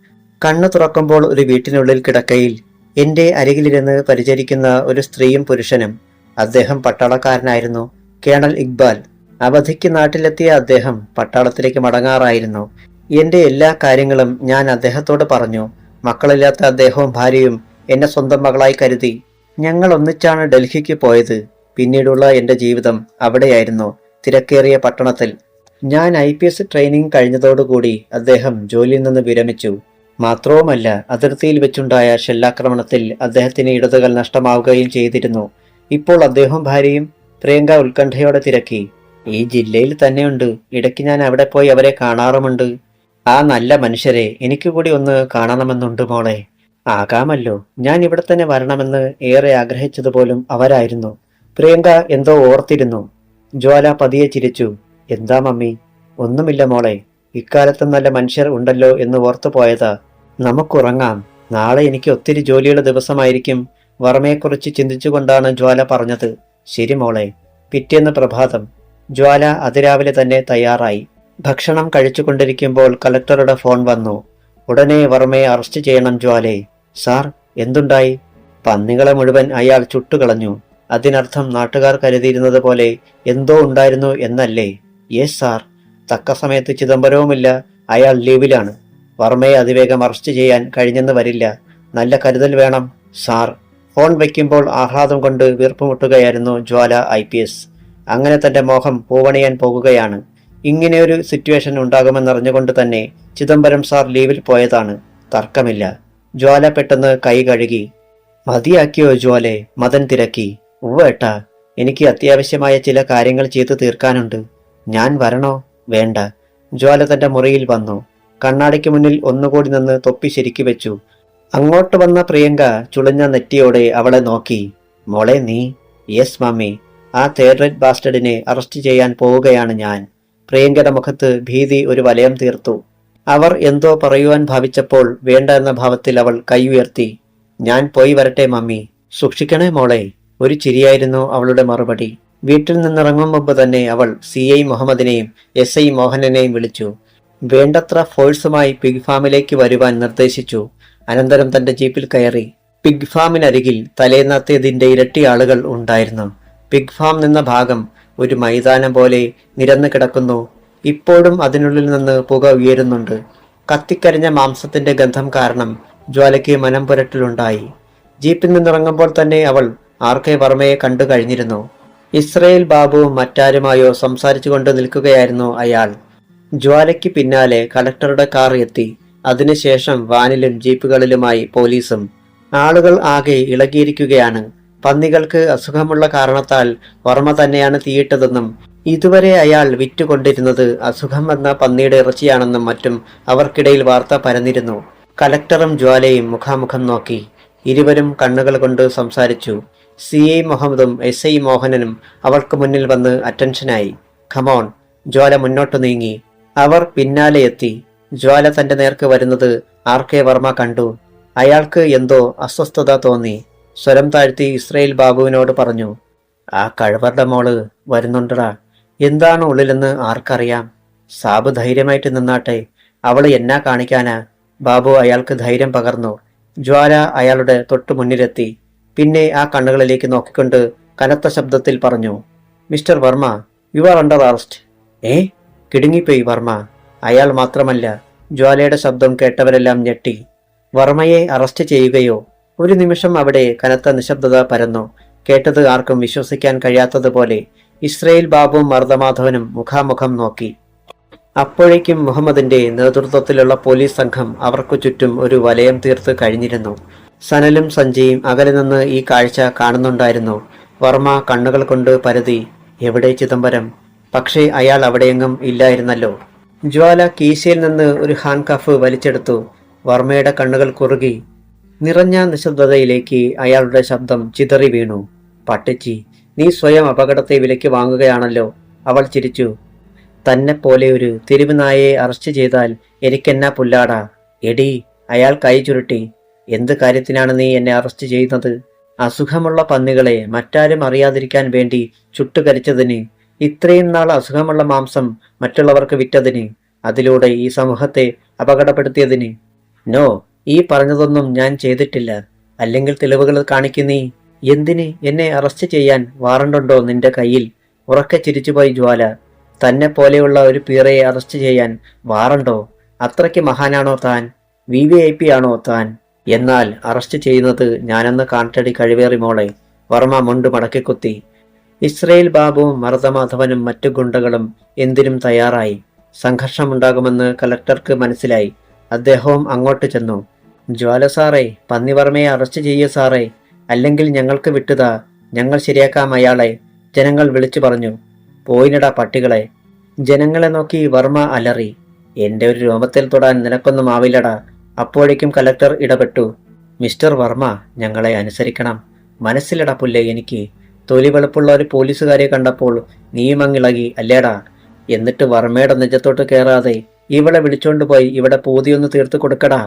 കണ്ണു തുറക്കുമ്പോൾ ഒരു വീട്ടിനുള്ളിൽ കിടക്കയിൽ എന്റെ അരികിലിരുന്ന് പരിചരിക്കുന്ന ഒരു സ്ത്രീയും പുരുഷനും. അദ്ദേഹം പട്ടാളക്കാരനായിരുന്നു, കേണൽ ഇക്ബാൽ. അവധിക്ക് നാട്ടിലെത്തിയ അദ്ദേഹം പട്ടാളത്തിലേക്ക് മടങ്ങാറായിരുന്നു. എന്റെ എല്ലാ കാര്യങ്ങളും ഞാൻ അദ്ദേഹത്തോട് പറഞ്ഞു. മക്കളില്ലാത്ത അദ്ദേഹവും ഭാര്യയും എന്നെ സ്വന്തം മകളായി കരുതി. ഞങ്ങൾ ഒന്നിച്ചാണ് ഡൽഹിക്ക് പോയത്. പിന്നീടുള്ള എന്റെ ജീവിതം അവിടെയായിരുന്നു, തിരക്കേറിയ പട്ടണത്തിൽ. ഞാൻ IPS ട്രെയിനിങ് കഴിഞ്ഞതോടുകൂടി അദ്ദേഹം ജോലിയിൽ നിന്ന് വിരമിച്ചു. മാത്രവുമല്ല, അതിർത്തിയിൽ വെച്ചുണ്ടായ ഷെല്ലാക്രമണത്തിൽ അദ്ദേഹത്തിന് ഇടതുകൾ നഷ്ടമാവുകയും ചെയ്തിരുന്നു. ഇപ്പോൾ അദ്ദേഹവും ഭാര്യയും. പ്രിയങ്ക ഉത്കണ്ഠയോടെ തിരക്കി. ഈ ജില്ലയിൽ തന്നെയുണ്ട്. ഇടയ്ക്ക് ഞാൻ അവിടെ പോയി അവരെ കാണാറുമുണ്ട്. ആ നല്ല മനുഷ്യരെ എനിക്ക് കൂടി ഒന്ന് കാണണമെന്നുണ്ട് മോളെ. ആകാമല്ലോ. ഞാൻ ഇവിടെ തന്നെ വരണമെന്ന് ഏറെ ആഗ്രഹിച്ചതുപോലും അവരായിരുന്നു. പ്രിയങ്ക എന്തോ ഓർത്തിരുന്നു. ജ്വാല പതിയെ ചിരിച്ചു. എന്താ മമ്മി? ഒന്നുമില്ല മോളെ. ഇക്കാലത്തും നല്ല മനുഷ്യർ ഉണ്ടല്ലോ എന്ന് ഓർത്തു പോയതാ. നമുക്കുറങ്ങാം. നാളെ എനിക്ക് ഒത്തിരി ജോലിയുള്ള ദിവസമായിരിക്കും. വർമ്മയെക്കുറിച്ച് ചിന്തിച്ചുകൊണ്ടാണ് ജ്വാല പറഞ്ഞത്. ശരി മോളെ. പിറ്റേന്ന് പ്രഭാതം. ജ്വാല അതിരാവിലെ തന്നെ തയ്യാറായി. ഭക്ഷണം കഴിച്ചുകൊണ്ടിരിക്കുമ്പോൾ കളക്ടറുടെ ഫോൺ വന്നു. ഉടനെ വർമ്മയെ അറസ്റ്റ് ചെയ്യണം ജ്വാലേ. സാർ, എന്തുണ്ടായി? പന്നികളെ മുഴുവൻ അയാൾ ചുട്ടുകളഞ്ഞു. അതിനർത്ഥം നാട്ടുകാർ കരുതിയിരുന്നത് പോലെ എന്തോ ഉണ്ടായിരുന്നു എന്നല്ലേ? Yes sir. തക്ക സമയത്ത് ചിദംബരവുമില്ല. അയാൾ ലീവിലാണ്. വർമ്മയെ അതിവേഗം അറസ്റ്റ് ചെയ്യാൻ കഴിഞ്ഞെന്ന് വരില്ല. നല്ല കരുതൽ വേണം സാർ. ഫോൺ വയ്ക്കുമ്പോൾ ആഹ്ലാദം കൊണ്ട് വീർപ്പുമുട്ടുകയായിരുന്നു ജ്വാല IPS. അങ്ങനെ തന്റെ മോഹം പൂവണിയാൻ പോകുകയാണ്. ഇങ്ങനെയൊരു സിറ്റുവേഷൻ ഉണ്ടാകുമെന്നറിഞ്ഞുകൊണ്ട് തന്നെ ചിദംബരം സാർ ലീവിൽ പോയതാണ്. തർക്കമില്ല. ജ്വാല പെട്ടെന്ന് കൈ കഴുകി. മതിയാക്കിയോ ജ്വാലെ? മദൻ തിരക്കി. ഉവ്വേട്ടാ, എനിക്ക് അത്യാവശ്യമായ ചില കാര്യങ്ങൾ ചെയ്തു തീർക്കാനുണ്ട്. ഞാൻ വരണോ? വേണ്ട. ജ്വാല തന്റെ മുറിയിൽ വന്നു. കണ്ണാടിക്ക് മുന്നിൽ ഒന്നുകൂടി നിന്ന് തൊപ്പി ശരിക്കു വെച്ചു. അങ്ങോട്ട് വന്ന പ്രിയങ്ക ചുളിഞ്ഞ നെറ്റിയോടെ അവളെ നോക്കി. മോളെ നീ? Yes mummy. ആ തേർഡ് റേറ്റ് ബാസ്റ്റഡിനെ അറസ്റ്റ് ചെയ്യാൻ പോവുകയാണ് ഞാൻ. പ്രിയങ്കയുടെ മുഖത്ത് ഭീതി ഒരു വലയം തീർത്തു. അവർ എന്തോ പറയുവാൻ ഭാവിച്ചപ്പോൾ വേണ്ട എന്ന ഭാവത്തിൽ അവൾ കൈ ഉയർത്തി. ഞാൻ പോയി വരട്ടെ മമ്മി. സൂക്ഷിക്കണേ മോളെ. ഒരു ചിരിയായിരുന്നു അവളുടെ മറുപടി. വീട്ടിൽ നിന്നിറങ്ങും മുമ്പ് തന്നെ അവൾ CI മുഹമ്മദിനെയും SI മോഹനനെയും വിളിച്ചു. വേണ്ടത്ര ഫോഴ്സുമായി പിഗ് ഫാമിലേക്ക് വരുവാൻ നിർദ്ദേശിച്ചു. അനന്തരം തന്റെ ജീപ്പിൽ കയറി. പിഗ് ഫാമിനരികിൽ തലേന്നത്തേതിന്റെ ഇരട്ടി ആളുകൾ ഉണ്ടായിരുന്നു. പിഗ് ഫാം നിന്ന ഭാഗം ഒരു മൈതാനം പോലെ നിരന്നു കിടക്കുന്നു. ഇപ്പോഴും അതിനുള്ളിൽ നിന്ന് പുക ഉയരുന്നുണ്ട്. കത്തിക്കരിഞ്ഞ മാംസത്തിന്റെ ഗന്ധം കാരണം ജ്വാലയ്ക്ക് മനം പുരട്ടലുണ്ടായി. ജീപ്പിൽ നിന്നിറങ്ങുമ്പോൾ തന്നെ അവൾ RK വർമ്മയെ കണ്ടു കഴിഞ്ഞിരുന്നു. ഇസ്രയേൽ ബാബുവും മറ്റാരുമായോ സംസാരിച്ചുകൊണ്ട് നിൽക്കുകയായിരുന്നു അയാൾ. ജ്വാലയ്ക്ക് പിന്നാലെ കളക്ടറുടെ കാർ എത്തി. അതിനുശേഷം വാനിലും ജീപ്പുകളിലുമായി പോലീസും. ആളുകൾ ആകെ ഇളകിയിരിക്കുകയാണ്. പന്നികൾക്ക് അസുഖമുള്ള കാരണത്താൽ വർമ്മ തന്നെയാണ് തീയിട്ടതെന്നും ഇതുവരെ അയാൾ വിറ്റുകൊണ്ടിരുന്നത് അസുഖം വന്ന പന്നിയുടെ ഇറച്ചിയാണെന്നും മറ്റും അവർക്കിടയിൽ വാർത്ത പരന്നിരുന്നു. കളക്ടറും ജ്വാലയും മുഖാമുഖം നോക്കി. ഇരുവരും കണ്ണുകൾ കൊണ്ട് സംസാരിച്ചു. CI മുഹമ്മദും SI മോഹനനും അവൾക്ക് മുന്നിൽ വന്ന് അറ്റൻഷനായി. ഖമോൺ. ജ്വാല മുന്നോട്ട് നീങ്ങി. അവർ പിന്നാലെ എത്തി. ജ്വാല തന്റെ നേർക്ക് വരുന്നത് RK വർമ്മ കണ്ടു. അയാൾക്ക് എന്തോ അസ്വസ്ഥത തോന്നി. സ്വരം താഴ്ത്തി ഇസ്രയേൽ ബാബുവിനോട് പറഞ്ഞു. ആ കഴിവറുടെ മോള് വരുന്നുണ്ടടാ. എന്താണ് ഉള്ളിലെന്ന് ആർക്കറിയാം. സാബ് ധൈര്യമായിട്ട് നിന്നാട്ടെ. അവള് എന്നാ കാണിക്കാനാ? ബാബു അയാൾക്ക് ധൈര്യം പകർന്നു. ജ്വാല അയാളുടെ തൊട്ടു മുന്നിലെത്തി. പിന്നെ ആ കണ്ണുകളിലേക്ക് നോക്കിക്കൊണ്ട് കനത്ത ശബ്ദത്തിൽ പറഞ്ഞു. Mister Varma, you are under arrest. കിടുങ്ങിപ്പോയി വർമ്മ. അയാൾ മാത്രമല്ല, ജ്വാലയുടെ ശബ്ദം കേട്ടവരെല്ലാം ഞെട്ടി. വർമ്മയെ അറസ്റ്റ് ചെയ്യുകയോ? ഒരു നിമിഷം അവിടെ കനത്ത നിശബ്ദത പരന്നു. കേട്ടത് ആർക്കും വിശ്വസിക്കാൻ കഴിയാത്തതുപോലെ. ഇസ്രയേൽ ബാബുവും മർദ്ദമാധവനും മുഖാമുഖം നോക്കി. അപ്പോഴേക്കും മുഹമ്മദിന്റെ നേതൃത്വത്തിലുള്ള പോലീസ് സംഘം അവർക്കു ചുറ്റും ഒരു വലയം തീർത്ത് കഴിഞ്ഞിരുന്നു. സനലും സഞ്ജയും അകലെ നിന്ന് ഈ കാഴ്ച കാണുന്നുണ്ടായിരുന്നു. വർമ്മ കണ്ണുകൾ കൊണ്ട് പരതി. എവിടെ ചിദംബരം? പക്ഷേ അയാൾ അവിടെയെങ്ങും ഇല്ലായിരുന്നല്ലോ. ജ്വാല കീശയിൽ നിന്ന് ഒരു ഹാൻഡ് കഫ് വലിച്ചെടുത്തു. വർമ്മയുടെ കണ്ണുകൾ കുറുകി. നിറഞ്ഞ നിശബ്ദതയിലേക്ക് അയാളുടെ ശബ്ദം ചിതറി വീണു. പട്ടിച്ചി, നീ സ്വയം അപകടത്തെ വിലയ്ക്ക് വാങ്ങുകയാണല്ലോ. അവൾ ചിരിച്ചു. തന്നെ പോലെ ഒരു തെരുവ് നായയെ അറസ്റ്റ് ചെയ്താൽ എനിക്കെന്നാ പുല്ലാടാ. എടീ, അയാൾ കൈ ചുരുട്ടി. എന്ത് കാര്യത്തിനാണ് നീ എന്നെ അറസ്റ്റ് ചെയ്യുന്നത്? അസുഖമുള്ള പന്നികളെ മറ്റാരും അറിയാതിരിക്കാൻ വേണ്ടി ചുട്ടുകരിച്ചതിന്, ഇത്രയും നാൾ അസുഖമുള്ള മാംസം മറ്റുള്ളവർക്ക് വിറ്റതിന്, അതിലൂടെ ഈ സമൂഹത്തെ അപകടപ്പെടുത്തിയതിന്. നോ, ഈ പറഞ്ഞതൊന്നും ഞാൻ ചെയ്തിട്ടില്ല. അല്ലെങ്കിൽ തെളിവുകൾ കാണിക്കുന്നീ. എന്തിന് എന്നെ അറസ്റ്റ് ചെയ്യാൻ വാറണ്ടുണ്ടോ നിന്റെ കയ്യിൽ? ഉറക്കെ ചിരിച്ചുപോയി ജ്വാല. തന്നെ പോലെയുള്ള ഒരു പീറയെ അറസ്റ്റ് ചെയ്യാൻ വാറണ്ടോ? അത്രയ്ക്ക് മഹാനാണോ താൻ? VVIP ആണോ താൻ? എന്നാൽ അറസ്റ്റ് ചെയ്യുന്നത് ഞാനെന്ന് കാണിട്ടടി കഴിവേറി മോളെ. വർമ്മ മുണ്ട് മടക്കിക്കുത്തി. ഇസ്രയേൽ ബാബുവും മർദ്ദമാധവനും മറ്റു ഗുണ്ടകളും എന്തിനും തയ്യാറായി. സംഘർഷമുണ്ടാകുമെന്ന് കലക്ടർക്ക് മനസ്സിലായി. അദ്ദേഹവും അങ്ങോട്ട് ചെന്നു. ജ്വാല സാറേ, പന്നിവർമ്മയെ അറസ്റ്റ് ചെയ്യൂ സാറേ, അല്ലെങ്കിൽ ഞങ്ങൾക്ക് വിട്ടുതാ, ഞങ്ങൾ ശരിയാക്കാം അയാളെ, ജനങ്ങൾ വിളിച്ചു പറഞ്ഞു. പോയിനടാ പട്ടികളെ. ജനങ്ങളെ നോക്കി വർമ്മ അലറി. എന്റെ ഒരു രോമത്തിൽ തൊടാൻ നിനക്കൊന്നും ആവില്ലടാ. അപ്പോഴേക്കും കലക്ടർ ഇടപെട്ടു. മിസ്റ്റർ വർമ്മ, ഞങ്ങളെ അനുസരിക്കണം. മനസ്സിലട പുല്ലേ എനിക്ക്. തൊലി വെളുപ്പുള്ള ഒരു പോലീസുകാരെ കണ്ടപ്പോൾ നീയുമങ്ങിളകി അല്ലേടാ. എന്നിട്ട് വർമ്മയുടെ നെഞ്ചത്തോട്ട് കയറാതെ ഇവളെ വിളിച്ചോണ്ട് പോയി ഇവിടെ പൂതിയൊന്ന് തീർത്തു കൊടുക്കടാ.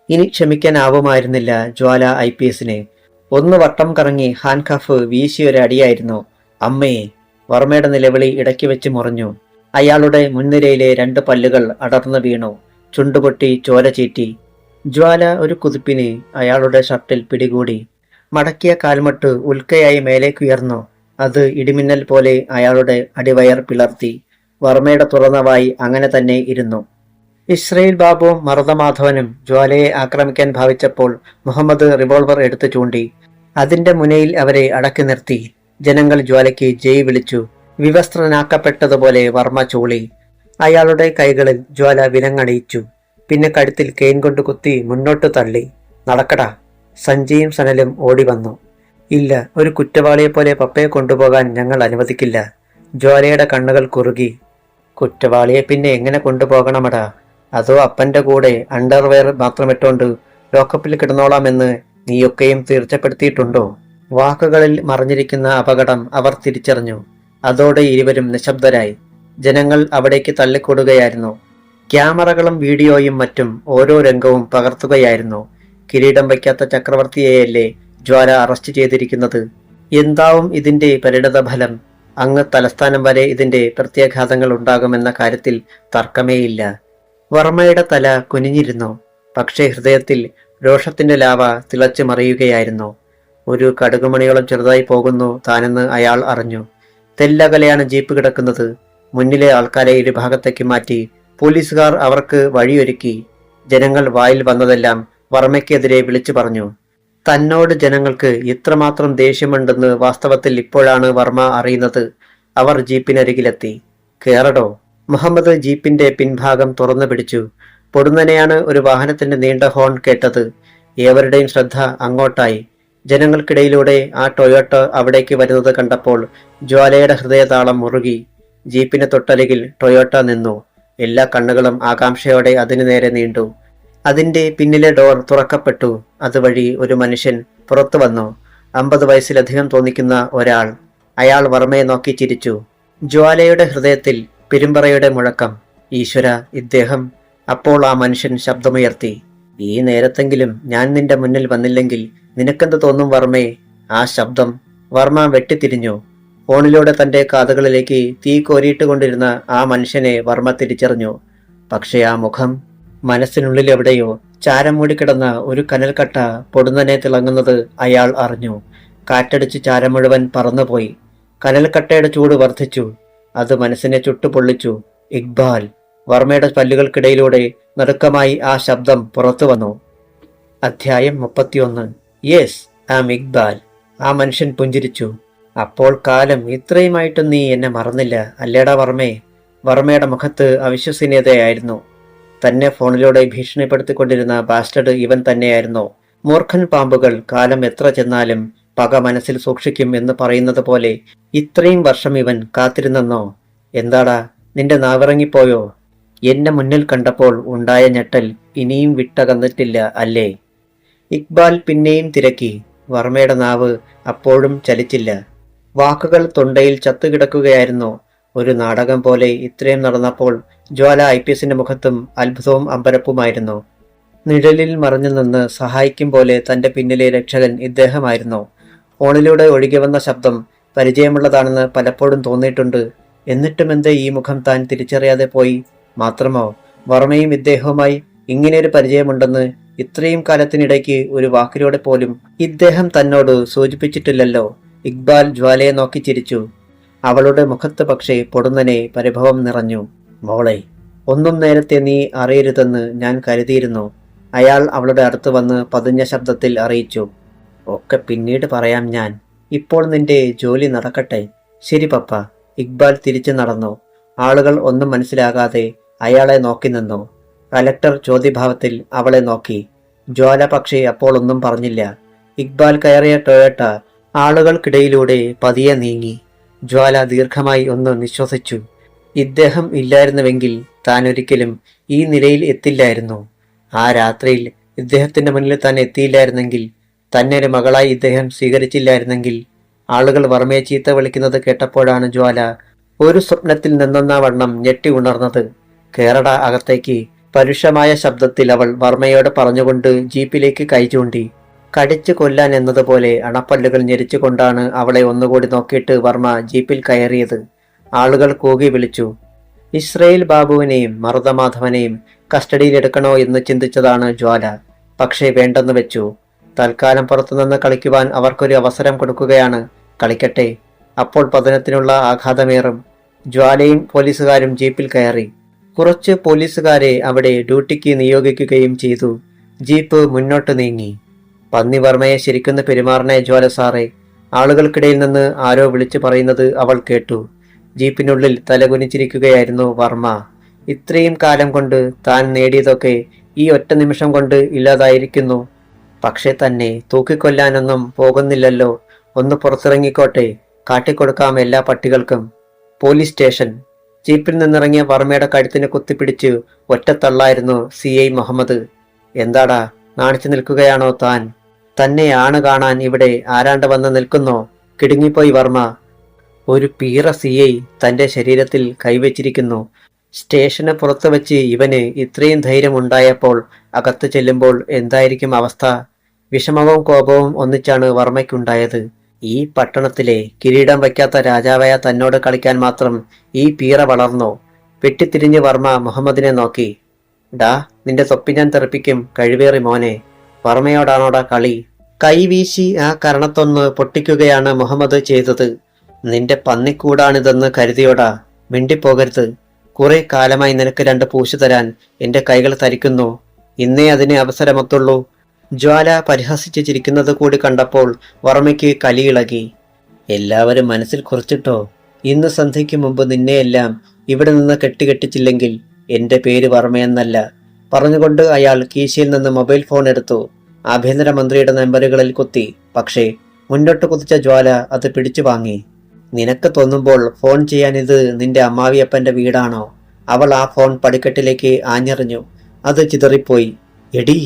ഇനി ക്ഷമിക്കാനാവുമായിരുന്നില്ല ജ്വാല IPSനെ. ഒന്ന് വട്ടം കറങ്ങി ഹാൻഡ് കഫ് വീശിയൊരു അടിയായിരുന്നു. അമ്മേ! വർമ്മയുടെ നിലവിളി ഇടയ്ക്ക് വെച്ച് മുറഞ്ഞു. അയാളുടെ മുൻനിരയിലെ 2 പല്ലുകൾ അടർന്നു വീണു. ചുണ്ടുപൊട്ടി ചോര ചീറ്റി. ജ്വാല ഒരു കുതിപ്പിന് അയാളുടെ ഷർട്ടിൽ പിടികൂടി. മടക്കിയ കാൽമട്ട് ഉൽക്കയായി മേലേക്കുയർന്നു. അത് ഇടിമിന്നൽ പോലെ അയാളുടെ അടിവയർ പിളർത്തി. വർമ്മയുടെ തുറന്ന വായി അങ്ങനെ തന്നെ ഇരുന്നു. ഇസ്രയേൽ ബാബുവും മർദ്ദമാധവനും ജ്വാലയെ ആക്രമിക്കാൻ ഭാവിച്ചപ്പോൾ മുഹമ്മദ് റിവോൾവർ എടുത്തു ചൂണ്ടി. അതിന്റെ മുനയിൽ അവരെ അടക്കി നിർത്തി. ജനങ്ങൾ ജ്വാലയ്ക്ക് ജയ് വിളിച്ചു. വിവസ്ത്രനാക്കപ്പെട്ടതുപോലെ വർമ്മ ചൂളി. അയാളുടെ കൈകളിൽ ജ്വാല വിലങ്ങണിയിച്ചു. പിന്നെ കഴുത്തിൽ കെയിൻ കൊണ്ട് കുത്തി മുന്നോട്ട് തള്ളി. നടക്കടാ. സഞ്ജയും സനലും ഓടി വന്നു. ഇല്ല, ഒരു കുറ്റവാളിയെപ്പോലെ പപ്പയെ കൊണ്ടുപോകാൻ ഞങ്ങൾ അനുവദിക്കില്ല. ജ്വാലയുടെ കണ്ണുകൾ കുറുകി. കുറ്റവാളിയെ പിന്നെ എങ്ങനെ കൊണ്ടുപോകണമടാ? അതോ അപ്പന്റെ കൂടെ അണ്ടർവെയർ മാത്രമിട്ടോണ്ട് ലോക്കപ്പിൽ കിടന്നോളാമെന്ന് നീയൊക്കെയും തീർച്ചപ്പെടുത്തിയിട്ടുണ്ടോ? വാക്കുകളിൽ മറിഞ്ഞിരിക്കുന്ന അപകടം അവർ തിരിച്ചറിഞ്ഞു. അതോടെ ഇരുവരും നിശബ്ദരായി. ജനങ്ങൾ അവിടേക്ക് തള്ളിക്കൊടുകയായിരുന്നു. ക്യാമറകളും വീഡിയോയും മറ്റും ഓരോ രംഗവും പകർത്തുകയായിരുന്നു. കിരീടം വയ്ക്കാത്ത ചക്രവർത്തിയെയല്ലേ ജ്വാല അറസ്റ്റ് ചെയ്തിരിക്കുന്നത്? എന്താവും ഇതിന്റെ പരിണത ഫലം? അങ്ങ് തലസ്ഥാനം വരെ ഇതിന്റെ പ്രത്യാഘാതങ്ങൾ ഉണ്ടാകുമെന്ന കാര്യത്തിൽ തർക്കമേയില്ല. വർമ്മയുടെ തല കുനിഞ്ഞിരുന്നു. പക്ഷേ ഹൃദയത്തിൽ രോഷത്തിന്റെ ലാവ തിളച്ചു മറിയുകയായിരുന്നു. ഒരു കടുകുമണിയോളം ചെറുതായി പോകുന്നു താനെന്ന് അയാൾ അറിഞ്ഞു. തെല്ലകലെയാണ് ജീപ്പ് കിടക്കുന്നത്. മുന്നിലെ ആൾക്കാരെ ഇരുഭാഗത്തേക്ക് മാറ്റി പോലീസുകാർ അവർക്ക് വഴിയൊരുക്കി. ജനങ്ങൾ വായിൽ വന്നതെല്ലാം വർമ്മയ്ക്കെതിരെ വിളിച്ചു പറഞ്ഞു. തന്നോട് ജനങ്ങൾക്ക് ഇത്രമാത്രം ദേഷ്യമുണ്ടെന്ന് വാസ്തവത്തിൽ ഇപ്പോഴാണ് വർമ്മ അറിയുന്നത്. അവർ ജീപ്പിനരികിലെത്തി. കേറടോ. മുഹമ്മദ് ജീപ്പിന്റെ പിൻഭാഗം തുറന്നു പിടിച്ചു. പൊടുന്നനെയാണ് ഒരു വാഹനത്തിന്റെ നീണ്ട ഹോൺ കേട്ടത്. ഏവരുടെയും ശ്രദ്ധ അങ്ങോട്ടായി. ജനങ്ങൾക്കിടയിലൂടെ ആ ടൊയോട്ടോ അവിടേക്ക് വരുന്നത് കണ്ടപ്പോൾ ജ്വാലയുടെ ഹൃദയതാളം മുറുകി. ജീപ്പിന് തൊട്ടരികിൽ ടൊയോട്ടോ നിന്നു. എല്ലാ കണ്ണുകളും ആകാംക്ഷയോടെ അതിനു നേരെ നീണ്ടു. അതിന്റെ പിന്നിലെ ഡോർ തുറക്കപ്പെട്ടു. അതുവഴി ഒരു മനുഷ്യൻ പുറത്തു വന്നു. 50 വയസ്സിലധികം തോന്നിക്കുന്ന ഒരാൾ. അയാൾ വർമ്മയെ നോക്കി ചിരിച്ചു. ജ്വാലയുടെ ഹൃദയത്തിൽ പെരുമ്പറയുടെ മുഴക്കം. ഈശ്വര, ഇദ്ദേഹം! അപ്പോൾ ആ മനുഷ്യൻ ശബ്ദമുയർത്തി. ഈ നേരത്തെങ്കിലും ഞാൻ നിന്റെ മുന്നിൽ വന്നില്ലെങ്കിൽ നിനക്കെന്ത് തോന്നും വർമ്മേ? ആ ശബ്ദം. വർമ്മ വെട്ടിത്തിരിഞ്ഞു. ഫോണിലൂടെ തന്റെ കാതുകളിലേക്ക് തീ കോരിയിട്ട് കൊണ്ടിരുന്ന ആ മനുഷ്യനെ വർമ്മ തിരിച്ചറിഞ്ഞു. പക്ഷേ ആ മുഖം, മനസ്സിനുള്ളിലെവിടെയോ ചാരം മൂടിക്കിടന്ന ഒരു കനൽക്കട്ട പൊടുന്നനെ തിളങ്ങുന്നത് അയാൾ അറിഞ്ഞു. കാറ്റടിച്ച് ചാരം മുഴുവൻ പറന്നുപോയി. കനൽക്കട്ടയുടെ ചൂട് വർദ്ധിച്ചു. അത് മനസ്സിനെ ചുട്ടുപൊള്ളിച്ചു. ഇക്ബാൽ! വർമ്മയുടെ പല്ലുകൾക്കിടയിലൂടെ നടുക്കമായി ആ ശബ്ദം പുറത്തു വന്നു. അധ്യായം 31. യെസ്, ആം ഇക്ബാൽ. ആ മനുഷ്യൻ പുഞ്ചിരിച്ചു. അപ്പോൾ കാലം ഇത്രയുമായിട്ടും നീ എന്നെ മറന്നില്ല അല്ലേടാ വർമ്മേ? വർമ്മയുടെ മുഖത്ത് അവിശ്വസനീയതയായിരുന്നു. തന്നെ ഫോണിലൂടെ ഭീഷണിപ്പെടുത്തിക്കൊണ്ടിരുന്ന ബാസ്റ്റഡ് ഇവൻ തന്നെയായിരുന്നോ? മൂർഖൻ പാമ്പുകൾ കാലം എത്ര ചെന്നാലും പക മനസ്സിൽ സൂക്ഷിക്കും എന്ന് പറയുന്നത് പോലെ ഇത്രയും വർഷം ഇവൻ കാത്തിരുന്നെന്നോ? എന്താടാ, നിന്റെ നാവിറങ്ങിപ്പോയോ? എന്നെ മുന്നിൽ കണ്ടപ്പോൾ ഉണ്ടായ ഞെട്ടൽ ഇനിയും വിട്ടകന്നിട്ടില്ല അല്ലേ? ഇക്ബാൽ പിന്നെയും തിരക്കി. വർമ്മയുടെ നാവ് അപ്പോഴും ചലിച്ചില്ല. വാക്കുകൾ തൊണ്ടയിൽ ചത്തുകിടക്കുകയായിരുന്നു. ഒരു നാടകം പോലെ ഇത്രയും നടന്നപ്പോൾ ജ്വാല IPSന്റെ മുഖത്തും അത്ഭുതവും അമ്പരപ്പുമായിരുന്നു. നിഴലിൽ മറഞ്ഞു നിന്ന് സഹായിക്കും പോലെ തന്റെ പിന്നിലെ രക്ഷകൻ ഇദ്ദേഹമായിരുന്നു. ഫോണിലൂടെ ഒഴുകി വന്ന ശബ്ദം പരിചയമുള്ളതാണെന്ന് പലപ്പോഴും തോന്നിയിട്ടുണ്ട്. എന്നിട്ടും എന്തേ ഈ മുഖം താൻ തിരിച്ചറിയാതെ പോയി? മാത്രമോ വർമ്മയും ഇദ്ദേഹവുമായി ഇങ്ങനെയൊരു പരിചയമുണ്ടെന്ന് ഇത്രയും കാലത്തിനിടയ്ക്ക് ഒരു വാക്കിലൂടെ പോലും ഇദ്ദേഹം തന്നോട് സൂചിപ്പിച്ചിട്ടില്ലല്ലോ. ഇക്ബാൽ ജ്വാലയെ നോക്കി ചിരിച്ചു. അവളുടെ മുഖത്ത് പക്ഷേ പൊടുന്നനെ പരിഭവം നിറഞ്ഞു. മോളെ, ഒന്നും നേരത്തെ നീ അറിയരുതെന്ന് ഞാൻ കരുതിയിരുന്നു, അയാൾ അവളുടെ അടുത്ത് വന്ന് പതിഞ്ഞ ശബ്ദത്തിൽ അറിയിച്ചു. ഒക്കെ പിന്നീട് പറയാം ഞാൻ. ഇപ്പോൾ നിന്റെ ജോലി നടക്കട്ടെ. ശരി പപ്പ. ഇക്ബാൽ തിരിച്ചു നടന്നു. ആളുകൾ ഒന്നും മനസ്സിലാകാതെ അയാളെ നോക്കി നിന്നു. കലക്ടർ ചോദ്യഭാവത്തിൽ അവളെ നോക്കി. ജ്വാല പക്ഷേ അപ്പോൾ ഒന്നും പറഞ്ഞില്ല. ഇക്ബാൽ കയറിയ ടൊയോട്ട ആളുകൾക്കിടയിലൂടെ പതിയെ നീങ്ങി. ജ്വാല ദീർഘമായി ഒന്ന് നിശ്വസിച്ചു. ഇദ്ദേഹം ഇല്ലായിരുന്നുവെങ്കിൽ താൻ ഒരിക്കലും ഈ നിലയിൽ എത്തില്ലായിരുന്നു. ആ രാത്രിയിൽ ഇദ്ദേഹത്തിന്റെ മുന്നിൽ താൻ എത്തിയില്ലായിരുന്നെങ്കിൽ, തന്നെ ഒരു മകളായി ഇദ്ദേഹം സ്വീകരിച്ചില്ലായിരുന്നെങ്കിൽ. ആളുകൾ വർമ്മയെ ചീത്ത വിളിക്കുന്നത് കേട്ടപ്പോഴാണ് ജ്വാല ഒരു സ്വപ്നത്തിൽ നിന്നെന്ന വണ്ണം ഞെട്ടി ഉണർന്നത്. കേറട അകത്തേക്ക്. പരുഷമായ ശബ്ദത്തിൽ അവൾ വർമ്മയോട് പറഞ്ഞുകൊണ്ട് ജീപ്പിലേക്ക് കൈ ചൂണ്ടി. കടിച്ചു കൊല്ലാൻ എന്നതുപോലെ അണപ്പല്ലുകൾ ഞെരിച്ചുകൊണ്ടാണ് അവളെ ഒന്നുകൂടി നോക്കിയിട്ട് വർമ്മ ജീപ്പിൽ കയറിയത്. ആളുകൾ കൂകി വിളിച്ചു. ഇസ്രയേൽ ബാബുവിനെയും മറുതമാധവനെയും കസ്റ്റഡിയിലെടുക്കണോ എന്ന് ചിന്തിച്ചതാണ് ജ്വാല. പക്ഷേ വേണ്ടെന്ന് വെച്ചു. തൽക്കാലം പുറത്തുനിന്ന് കളിക്കുവാൻ അവർക്കൊരു അവസരം കൊടുക്കുകയാണ്. കളിക്കട്ടെ. അപ്പോൾ പതനത്തിനുള്ള ആഘാതമേറും. ജ്വാലയും പോലീസുകാരും ജീപ്പിൽ കയറി. കുറച്ച് പോലീസുകാരെ അവിടെ ഡ്യൂട്ടിക്ക് നിയോഗിക്കുകയും ചെയ്തു. ജീപ്പ് മുന്നോട്ട് നീങ്ങി. പന്നി വർമ്മയെ ശരിക്കൊന്ന് പെരുമാറണേ ജ്വാല സാറേ, ആളുകൾക്കിടയിൽ നിന്ന് ആരോ വിളിച്ചു പറയുന്നത് അവൾ കേട്ടു. ജീപ്പിനുള്ളിൽ തലകുനിച്ചിരിക്കുകയായിരുന്നു വർമ്മ. ഇത്രയും കാലം കൊണ്ട് താൻ നേടിയതൊക്കെ ഈ ഒറ്റ നിമിഷം കൊണ്ട് ഇല്ലാതായിരിക്കുന്നു. പക്ഷെ തന്നെ തൂക്കിക്കൊല്ലാനൊന്നും പോകുന്നില്ലല്ലോ. ഒന്ന് പുറത്തിറങ്ങിക്കോട്ടെ, കാട്ടിക്കൊടുക്കാം എല്ലാ പട്ടികൾക്കും. Police station. ജീപ്പിൽ നിന്നിറങ്ങിയ വർമ്മയുടെ കഴുത്തിന് കുത്തിപ്പിടിച്ച് ഒറ്റത്തള്ളായിരുന്നു CI മുഹമ്മദ്. എന്താടാ, നാണിച്ചു നിൽക്കുകയാണോ താൻ? തന്നെയാണ് കാണാൻ ഇവിടെ ആരാണ്ട് വന്ന് നിൽക്കുന്നോ? കിടുങ്ങിപ്പോയി വർമ്മ. ഒരു പീറ CI തന്റെ ശരീരത്തിൽ കൈവച്ചിരിക്കുന്നു. സ്റ്റേഷന് പുറത്തു വെച്ച് ഇവന് ഇത്രയും ധൈര്യം ഉണ്ടായപ്പോൾ അകത്ത് ചെല്ലുമ്പോൾ എന്തായിരിക്കും അവസ്ഥ? വിഷമവും കോപവും ഒന്നിച്ചാണ് വർമ്മയ്ക്കുണ്ടായത്. ഈ പട്ടണത്തിലെ കിരീടം വയ്ക്കാത്ത രാജാവായ തന്നോട് കളിക്കാൻ മാത്രം ഈ പീറ വളർന്നോ? വെട്ടിത്തിരിഞ്ഞ് വർമ്മ മുഹമ്മദിനെ നോക്കി. ഡാ, നിന്റെ തൊപ്പി ഞാൻ തെറിപ്പിക്കും കഴിവേറി മോനെ. വർമ്മയോടാണോടാ കളി? കൈവീശി ആ കരണത്തൊന്ന് പൊട്ടിക്കുകയാണ് മുഹമ്മദ് ചെയ്തത്. നിന്റെ പന്നിക്കൂടാണിതെന്ന് കരുതിയോടാ. മിണ്ടിപ്പോകരുത്. കുറെ കാലമായി നിനക്ക് 2 പൂശു തരാൻ എന്റെ കൈകൾ തരിക്കുന്നു. ഇന്നേ അതിന് അവസരമൊത്തുള്ളൂ. ജ്വാല പരിഹസിച്ച് ചിരിക്കുന്നത് കൂടി കണ്ടപ്പോൾ വർമ്മയ്ക്ക് കലിയിളകി. എല്ലാവരും മനസ്സിൽ കുറിച്ചിട്ടോ, ഇന്ന് സന്ധ്യയ്ക്ക് മുമ്പ് നിന്നെയെല്ലാം ഇവിടെ നിന്ന് കെട്ടിച്ചില്ലെങ്കിൽ എന്റെ പേര് വർമ്മയെന്നല്ല. പറഞ്ഞുകൊണ്ട് അയാൾ കീശയിൽ നിന്ന് മൊബൈൽ ഫോൺ എടുത്തു. ആഭ്യന്തരമന്ത്രിയുടെ നമ്പറുകളിൽ കുത്തി. പക്ഷേ മുന്നോട്ട് കുതിച്ച ജ്വാല അത് പിടിച്ചു വാങ്ങി. നിനക്ക് തോന്നുമ്പോൾ ഫോൺ ചെയ്യാൻ ഇത് നിന്റെ അമ്മാവിയപ്പന്റെ വീടാണോ? അവൾ ആ ഫോൺ പടിക്കെട്ടിലേക്ക് ആഞ്ഞെറിഞ്ഞു. അത് ചിതറിപ്പോയി. എടീ,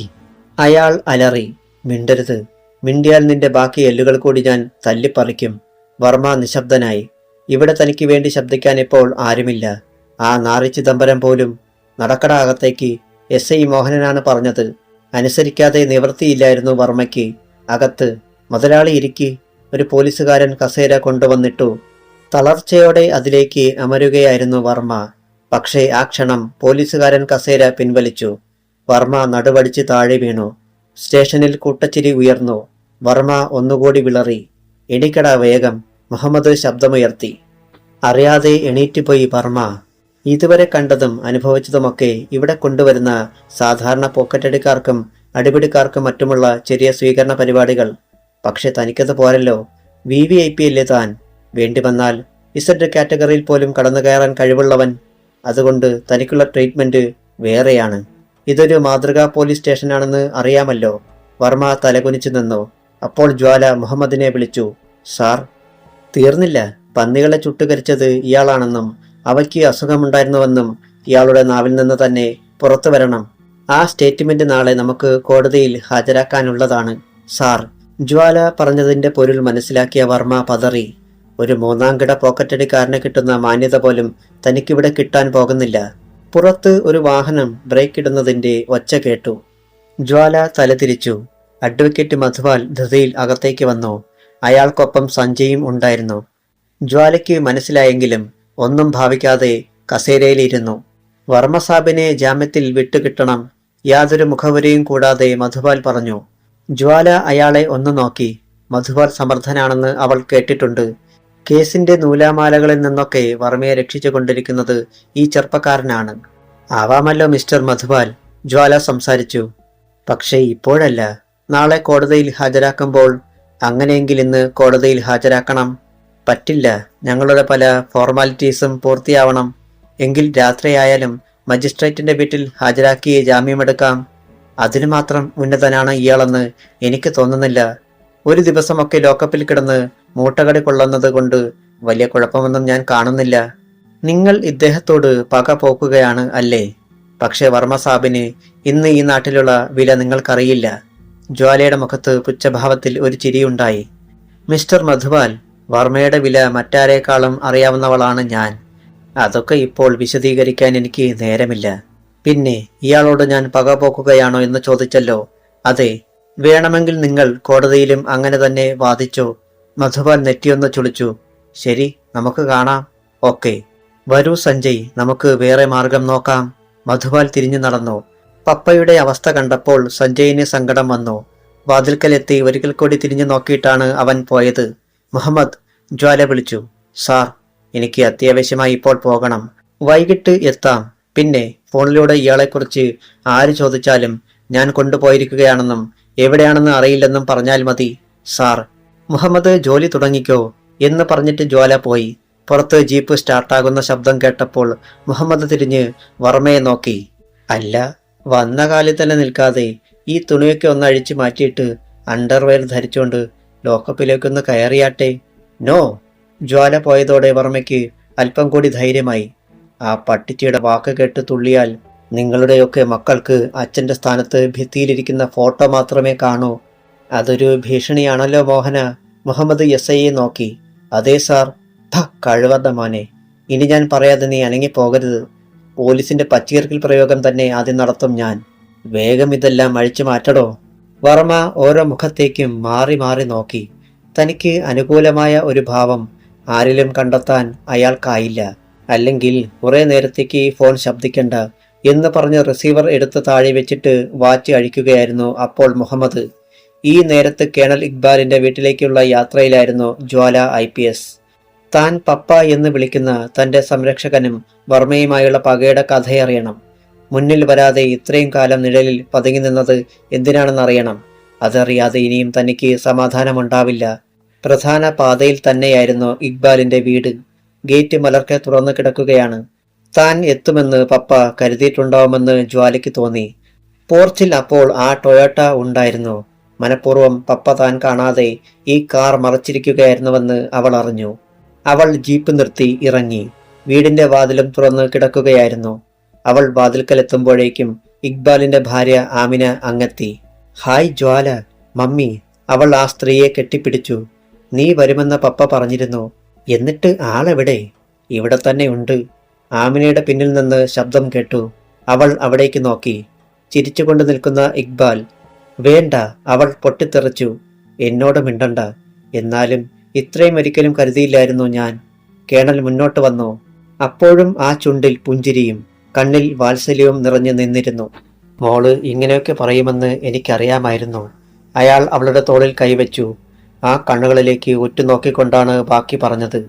അയാൾ അലറി. മിണ്ടരുത്. മിണ്ടിയാൽ നിന്റെ ബാക്കി എല്ലുകൾ കൂടി ഞാൻ തല്ലിപ്പറിക്കും. വർമ്മ നിശബ്ദനായി. ഇവിടെ തനിക്ക് വേണ്ടി ശബ്ദിക്കാൻ ഇപ്പോൾ ആരുമില്ല. ആ നാറി ചിദംബരം പോലും. നടക്കട അകത്തേക്ക്. SI മോഹനനാണ് പറഞ്ഞത്. അനുസരിക്കാതെ നിവൃത്തിയില്ലായിരുന്നു വർമ്മയ്ക്ക്. അകത്ത്. മുതലാളി ഇരിക്കി. ഒരു പോലീസുകാരൻ കസേര കൊണ്ടുവന്നിട്ടു. തളർച്ചയോടെ അതിലേക്ക് അമരുകയായിരുന്നു വർമ്മ. പക്ഷേ ആ ക്ഷണം പോലീസുകാരൻ കസേര പിൻവലിച്ചു. വർമ്മ നടുവടിച്ച് താഴെ വീണു. സ്റ്റേഷനിൽ കൂട്ടച്ചിരി ഉയർന്നു. വർമ്മ ഒന്നുകൂടി വിളറി. എണീക്കട വേഗം. മുഹമ്മദ് ശബ്ദമുയർത്തി. അറിയാതെ എണീറ്റുപോയി വർമ്മ. ഇതുവരെ കണ്ടതും അനുഭവിച്ചതുമൊക്കെ ഇവിടെ കൊണ്ടുവരുന്ന സാധാരണ പോക്കറ്റടിക്കാർക്കും അടിപിടിക്കാർക്കും മറ്റുമുള്ള ചെറിയ സ്വീകരണ പരിപാടികൾ. പക്ഷെ തനിക്കത് പോരല്ലോ. VVIP അല്ലേ താൻ. വേണ്ടി വന്നാൽ Z കാറ്റഗറിയിൽ പോലും കടന്നു കയറാൻ കഴിവുള്ളവൻ. അതുകൊണ്ട് തനിക്കുള്ള ട്രീറ്റ്മെന്റ് വേറെയാണ്. ഇതൊരു മാതൃകാ പോലീസ് സ്റ്റേഷനാണെന്ന് അറിയാമല്ലോ. വർമ്മ തലകുനിച്ചു നിന്നു. അപ്പോൾ ജ്വാല മുഹമ്മദിനെ വിളിച്ചു. സാർ. തീർന്നില്ല. പന്നികളെ ചുട്ടുകരിച്ചത് ഇയാളാണെന്നും അവയ്ക്ക് അസുഖമുണ്ടായിരുന്നുവെന്നും ഇയാളുടെ നാവിൽ നിന്ന് തന്നെ പുറത്തു വരണം. ആ സ്റ്റേറ്റ്മെന്റ് നാളെ നമുക്ക് കോടതിയിൽ ഹാജരാക്കാനുള്ളതാണ് സാർ. ജ്വാല പറഞ്ഞതിന്റെ പൊരുൾ മനസ്സിലാക്കിയ വർമ്മ പതറി. ഒരു മൂന്നാം കിട പോക്കറ്റടിക്കാരന് കിട്ടുന്ന മാന്യത പോലും തനിക്കിവിടെ കിട്ടാൻ പോകുന്നില്ല. പുറത്ത് ഒരു വാഹനം ബ്രേക്ക് ഇടുന്നതിന്റെ ഒച്ച കേട്ടു. ജ്വാല തലതിരിച്ചു. അഡ്വക്കേറ്റ് മധുപാൽ ധൃതിയിൽ അകത്തേക്ക് വന്നു. അയാൾക്കൊപ്പം സഞ്ജയും ഉണ്ടായിരുന്നു. ജ്വാലയ്ക്ക് മനസ്സിലായെങ്കിലും ഒന്നും ഭാവിക്കാതെ കസേരയിലിരുന്നു. വർമ്മ സാബിനെ ജാമ്യത്തിൽ വിട്ടുകിട്ടണം. യാതൊരു മുഖവരിയും കൂടാതെ മധുപാൽ പറഞ്ഞു. ജ്വാല അയാളെ ഒന്ന് നോക്കി. മധുപാൽ സമർത്ഥനാണെന്ന് അവൾ കേട്ടിട്ടുണ്ട്. കേസിന്റെ നൂലാമാലകളിൽ നിന്നൊക്കെ വർമ്മയെ രക്ഷിച്ചു കൊണ്ടിരിക്കുന്നത് ഈ ചെറുപ്പക്കാരനാണ്. ആവാമല്ലോ മിസ്റ്റർ മധുപാൽ, ജ്വാല സംസാരിച്ചു. പക്ഷേ ഇപ്പോഴല്ല, നാളെ കോടതിയിൽ ഹാജരാക്കുമ്പോൾ. അങ്ങനെയെങ്കിൽ ഇന്ന് കോടതിയിൽ ഹാജരാക്കണം. പറ്റില്ല, ഞങ്ങളുടെ പല ഫോർമാലിറ്റീസും പൂർത്തിയാവണം. എങ്കിൽ രാത്രിയായാലും മജിസ്ട്രേറ്റിന്റെ വീട്ടിൽ ഹാജരാക്കി ജാമ്യമെടുക്കാം. അതിനു മാത്രം ഉന്നതനാണ് ഇയാളെന്ന് എനിക്ക് തോന്നുന്നില്ല. ഒരു ദിവസമൊക്കെ ലോക്കപ്പിൽ കിടന്ന് മൂട്ടകടി കൊള്ളുന്നത് കൊണ്ട് വലിയ കുഴപ്പമൊന്നും ഞാൻ കാണുന്നില്ല. നിങ്ങൾ ഇദ്ദേഹത്തോട് പക പോക്കുകയാണ് അല്ലേ? പക്ഷേ വർമ്മ സാബിന് ഇന്ന് ഈ നാട്ടിലുള്ള വില നിങ്ങൾക്കറിയില്ല. ജ്വാലയുടെ മുഖത്ത് പുച്ഛഭാവത്തിൽ ഒരു ചിരിയുണ്ടായി. മിസ്റ്റർ മധുപാൽ, വർമ്മയുടെ വില മറ്റാരേക്കാളും അറിയാവുന്നവളാണ് ഞാൻ. അതൊക്കെ ഇപ്പോൾ വിശദീകരിക്കാൻ എനിക്ക് നേരമില്ല. പിന്നെ ഇയാളോട് ഞാൻ പക പോക്കുകയാണോ എന്ന് ചോദിച്ചല്ലോ. അതെ, വേണമെങ്കിൽ നിങ്ങൾ കോടതിയിലും അങ്ങനെ തന്നെ വാദിച്ചോ. മധുപാൽ നെറ്റിയൊന്ന് ചുളിച്ചു. ശരി, നമുക്ക് കാണാം. ഓക്കെ, വരൂ സഞ്ജയ്, നമുക്ക് വേറെ മാർഗം നോക്കാം. മധുപാൽ തിരിഞ്ഞു നടന്നു. പപ്പയുടെ അവസ്ഥ കണ്ടപ്പോൾ സഞ്ജയിന് സങ്കടം വന്നു. വാതിൽക്കലെത്തി ഒരിക്കൽ കൂടി തിരിഞ്ഞു നോക്കിയിട്ടാണ് അവൻ പോയത്. മുഹമ്മദ്, ജ്വാല വിളിച്ചു. സാർ, എനിക്ക് അത്യാവശ്യമായി ഇപ്പോൾ പോകണം. വൈകിട്ട് എത്താം. പിന്നെ ഫോണിലൂടെ ഇയാളെക്കുറിച്ച് ആര് ചോദിച്ചാലും ഞാൻ കൊണ്ടുപോയിരിക്കുകയാണെന്നും എവിടെയാണെന്ന് അറിയില്ലെന്നും പറഞ്ഞാൽ മതി സാർ. മുഹമ്മദ്, ജോലി തുടങ്ങിക്കോ എന്ന് പറഞ്ഞിട്ട് ജ്വാല പോയി. പുറത്ത് ജീപ്പ് സ്റ്റാർട്ടാകുന്ന ശബ്ദം കേട്ടപ്പോൾ മുഹമ്മദ് തിരിഞ്ഞ് വർമ്മയെ നോക്കി. അല്ല, വന്ന കാലിൽ തന്നെ നിൽക്കാതെ ഈ തുണിയൊക്കെ ഒന്ന് അഴിച്ചു മാറ്റിയിട്ട് അണ്ടർവെയർ ധരിച്ചുകൊണ്ട് ലോക്കപ്പിലേക്കൊന്ന് കയറിയാട്ടെ. നോ. ജ്വാല പോയതോടെ വർമ്മയ്ക്ക് അല്പം കൂടി ധൈര്യമായി. ആ പട്ടിച്ചിയുടെ വാക്ക് കേട്ട് തുള്ളിയാൽ നിങ്ങളുടെയൊക്കെ മക്കൾക്ക് അച്ഛൻ്റെ സ്ഥാനത്ത് ഭിത്തിയിലിരിക്കുന്ന ഫോട്ടോ മാത്രമേ കാണൂ. അതൊരു ഭീഷണിയാണല്ലോ മോഹന. മുഹമ്മദ് SIയെ നോക്കി. അതെ സാർ. കഴിവത മോനെ, ഇനി ഞാൻ പറയാതെ നീ അനങ്ങിപ്പോകരുത്. പോലീസിന്റെ പച്ചീർക്കൽ പ്രയോഗം തന്നെ ആദ്യം നടത്തും ഞാൻ. വേഗം ഇതെല്ലാം അഴിച്ചു മാറ്റടോ. വർമ്മ ഓരോ മുഖത്തേക്കും മാറി മാറി നോക്കി. തനിക്ക് അനുകൂലമായ ഒരു ഭാവം ആരിലും കണ്ടെത്താൻ അയാൾക്കായില്ല. അല്ലെങ്കിൽ കുറെ നേരത്തേക്ക് ഫോൺ ശബ്ദിക്കണ്ട എന്ന് പറഞ്ഞ് റിസീവർ എടുത്ത് താഴെ വെച്ചിട്ട് വാച്ച് അഴിക്കുകയായിരുന്നു അപ്പോൾ മുഹമ്മദ്. ഈ നേരത്ത് കേണൽ ഇക്ബാലിന്റെ വീട്ടിലേക്കുള്ള യാത്രയിലായിരുന്നു ജ്വാല IPS. താൻ പപ്പ എന്ന് വിളിക്കുന്ന തന്റെ സംരക്ഷകനും വർമ്മയുമായുള്ള പകയുടെ കഥയറിയണം. മുന്നിൽ വരാതെ ഇത്രയും കാലം നിഴലിൽ പതുങ്ങി നിന്നത് എന്തിനാണെന്നറിയണം. അതറിയാതെ ഇനിയും തനിക്ക് സമാധാനമുണ്ടാവില്ല. പ്രധാന പാതയിൽ തന്നെയായിരുന്നു ഇക്ബാലിന്റെ വീട്. ഗേറ്റ് മലർക്കെ തുറന്നു കിടക്കുകയാണ്. താൻ എത്തുമെന്ന് പപ്പ കരുതിയിട്ടുണ്ടാവുമെന്ന് ജ്വാലയ്ക്ക് തോന്നി. പോർച്ചിൽ അപ്പോൾ ആ ടൊയോട്ട ഉണ്ടായിരുന്നു. മനഃപൂർവ്വം പപ്പ താൻ കാണാതെ ഈ കാർ മറച്ചിരിക്കുകയായിരുന്നുവെന്ന് അവൾ അറിഞ്ഞു. അവൾ ജീപ്പ് നിർത്തി ഇറങ്ങി. വീടിന്റെ വാതിലും തുറന്ന് കിടക്കുകയായിരുന്നു. അവൾ വാതിൽക്കലെത്തുമ്പോഴേക്കും ഇക്ബാലിന്റെ ഭാര്യ ആമിന അങ്ങെത്തി. ഹായ് ജ്വാല, മമ്മി. അവൾ ആ സ്ത്രീയെ കെട്ടിപ്പിടിച്ചു. നീ വരുമെന്ന് പപ്പ പറഞ്ഞിരുന്നു. എന്നിട്ട് ആളെവിടെ? ഇവിടെ തന്നെ ഉണ്ട്. ആമിനയുടെ പിന്നിൽ നിന്ന് ശബ്ദം കേട്ടു. അവൾ അവിടേക്ക് നോക്കി. ചിരിച്ചുകൊണ്ട് നിൽക്കുന്ന ഇക്ബാൽ. വേണ്ട, അവൾ പൊട്ടിത്തെറിച്ചു. എന്നോട് മിണ്ടണ്ട. എന്നാലും ഇത്രയും ഒരിക്കലും കരുതിയില്ലായിരുന്നു ഞാൻ. കേണൽ മുന്നോട്ട് വന്നു. അപ്പോഴും ആ ചുണ്ടിൽ പുഞ്ചിരിയും കണ്ണിൽ വാത്സല്യവും നിറഞ്ഞു നിന്നിരുന്നു. മോള് ഇങ്ങനെയൊക്കെ പറയുമെന്ന് എനിക്കറിയാമായിരുന്നു. അയാൾ അവളുടെ തോളിൽ കൈവച്ചു. ആ കണ്ണുകളിലേക്ക് ഉറ്റുനോക്കിക്കൊണ്ടാണ് ബാക്കി പറഞ്ഞത്.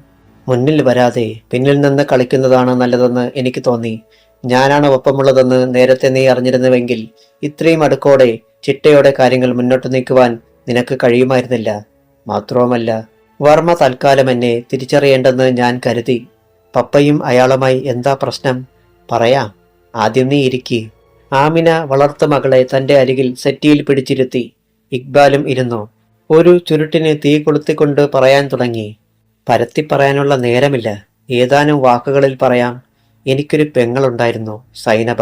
മുന്നിൽ വരാതെ പിന്നിൽ നിന്ന് കളിക്കുന്നതാണ് നല്ലതെന്ന് എനിക്ക് തോന്നി. ഞാനാണ് ഒപ്പമുള്ളതെന്ന് നേരത്തെ നീ അറിഞ്ഞിരുന്നുവെങ്കിൽ ഇത്രയും അടുക്കോടെ ചിട്ടയോടെ കാര്യങ്ങൾ മുന്നോട്ട് നീക്കുവാൻ നിനക്ക് കഴിയുമായിരുന്നില്ല. മാത്രവുമല്ല, വർമ്മ തൽക്കാലം എന്നെ തിരിച്ചറിയേണ്ടെന്ന് ഞാൻ കരുതി. പപ്പയും അയാളുമായി എന്താ പ്രശ്നം? പറയാം. ആദ്യം നീ ഇരിക്കി. ആമിന വളർത്തു മകളെ തന്റെ അരികിൽ സെറ്റിയിൽ പിടിച്ചിരുത്തി. ഇക്ബാലും ഇരുന്നു. ഒരു ചുരുട്ടിന് തീ കൊളുത്തിക്കൊണ്ട് പറയാൻ തുടങ്ങി. പരത്തി പറയാനുള്ള നേരമില്ല. ഏതാനും വാക്കുകളിൽ പറയാം. എനിക്കൊരു പെങ്ങളുണ്ടായിരുന്നു, സൈനബ.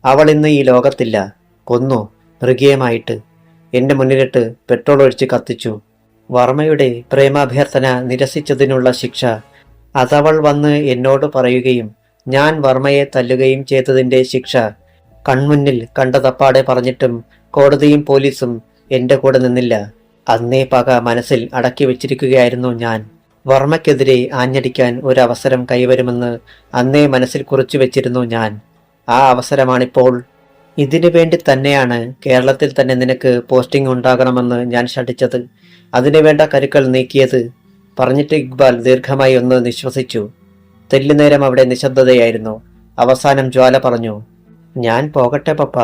അവൾ ഇന്ന് ഈ ലോകത്തില്ല. കൊന്നു, മൃഗീയമായിട്ട്. എന്റെ മുന്നിലിട്ട് പെട്രോൾ ഒഴിച്ച് കത്തിച്ചു. വർമ്മയുടെ പ്രേമാഭ്യർത്ഥന നിരസിച്ചതിനുള്ള ശിക്ഷ അതവൾ വന്ന് എന്നോട് പറയുകയും ഞാൻ വർമ്മയെ തല്ലുകയും ചെയ്തതിന്റെ ശിക്ഷ കൺമുന്നിൽ കണ്ടതപ്പാടെ പറഞ്ഞിട്ടും കോടതിയും പോലീസും എന്റെ കൂടെ നിന്നില്ല. അന്നേ പക മനസ്സിൽ അടക്കി വെച്ചിരിക്കുകയായിരുന്നു ഞാൻ. വർമ്മയ്ക്കെതിരെ ആഞ്ഞടിക്കാൻ ഒരവസരം കൈവരുമെന്ന് അന്നേ മനസ്സിൽ കുറിച്ചു വെച്ചിരുന്നു ഞാൻ. ആ അവസരമാണിപ്പോൾ. ഇതിനു വേണ്ടി തന്നെയാണ് കേരളത്തിൽ തന്നെ നിനക്ക് പോസ്റ്റിംഗ് ഉണ്ടാകണമെന്ന് ഞാൻ ശഠിച്ചത്. അതിനു വേണ്ട കരുക്കൾ നീക്കിയത്. പറഞ്ഞിട്ട് ഇക്ബാൽ ദീർഘമായി ഒന്ന് നിശ്വസിച്ചു. തെല്ലുനേരം അവിടെ നിശബ്ദതയായിരുന്നു. അവസാനം ജ്വാല പറഞ്ഞു, ഞാൻ പോകട്ടെ പപ്പ.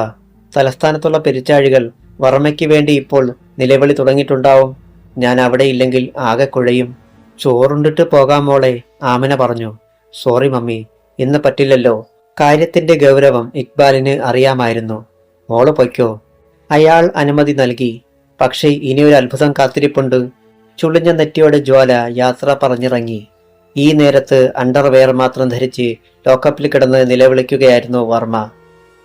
തലസ്ഥാനത്തുള്ള പെരിച്ചാഴികൾ വർമ്മയ്ക്ക് വേണ്ടി ഇപ്പോൾ നിലവിളി തുടങ്ങിയിട്ടുണ്ടാവും. ഞാൻ അവിടെ ഇല്ലെങ്കിൽ ആകെ കുഴയും. ചോറുണ്ടിട്ട് പോകാം മോളെ, ആമിന പറഞ്ഞു. സോറി മമ്മി, ഇന്ന് പറ്റില്ലല്ലോ. കാര്യത്തിന്റെ ഗൗരവം ഇക്ബാലിന് അറിയാമായിരുന്നു. മോള് പൊയ്ക്കോ. അയാൾ അനുമതി നൽകി. പക്ഷേ ഇനിയൊരു അത്ഭുതം കാത്തിരിപ്പുണ്ട്. ചുളിഞ്ഞ നെറ്റിയോടെ ജ്വാല യാത്ര പറഞ്ഞിറങ്ങി. ഈ നേരത്ത് അണ്ടർവെയർ മാത്രം ധരിച്ച് ലോക്കപ്പിൽ കിടന്ന് നിലവിളിക്കുകയായിരുന്നു വർമ്മ.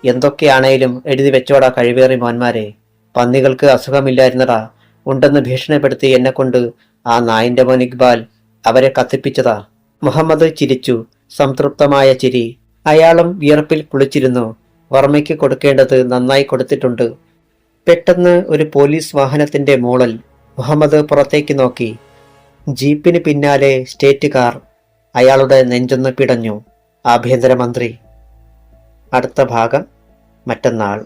എന്തൊക്കെയാണേലും എഴുതി വെച്ചോടാ കഴിവേറി മോന്മാരെ. പന്നികൾക്ക് അസുഖമില്ലായിരുന്നടാ. ഉണ്ടെന്ന് ഭീഷണിപ്പെടുത്തി എന്നെക്കൊണ്ട് ആ നായിന്റെ മോൻ ഇക്ബാൽ അവരെ കത്തിപ്പിച്ചതാ. മുഹമ്മദ് ചിരിച്ചു, സംതൃപ്തമായ ചിരി. അയാളും വിയർപ്പിൽ കുളിച്ചിരുന്നു. വർമ്മയ്ക്ക് കൊടുക്കേണ്ടത് നന്നായി കൊടുത്തിട്ടുണ്ട്. പെട്ടെന്ന് ഒരു പോലീസ് വാഹനത്തിന്റെ മൂളൽ. മുഹമ്മദ് പുറത്തേക്ക് നോക്കി. ജീപ്പിന് പിന്നാലെ സ്റ്റേറ്റ് കാർ. അയാളുടെ നെഞ്ചൊന്ന് പിടഞ്ഞു. ആഭ്യന്തരമന്ത്രി. അടുത്ത ഭാഗം മറ്റന്നാൾ.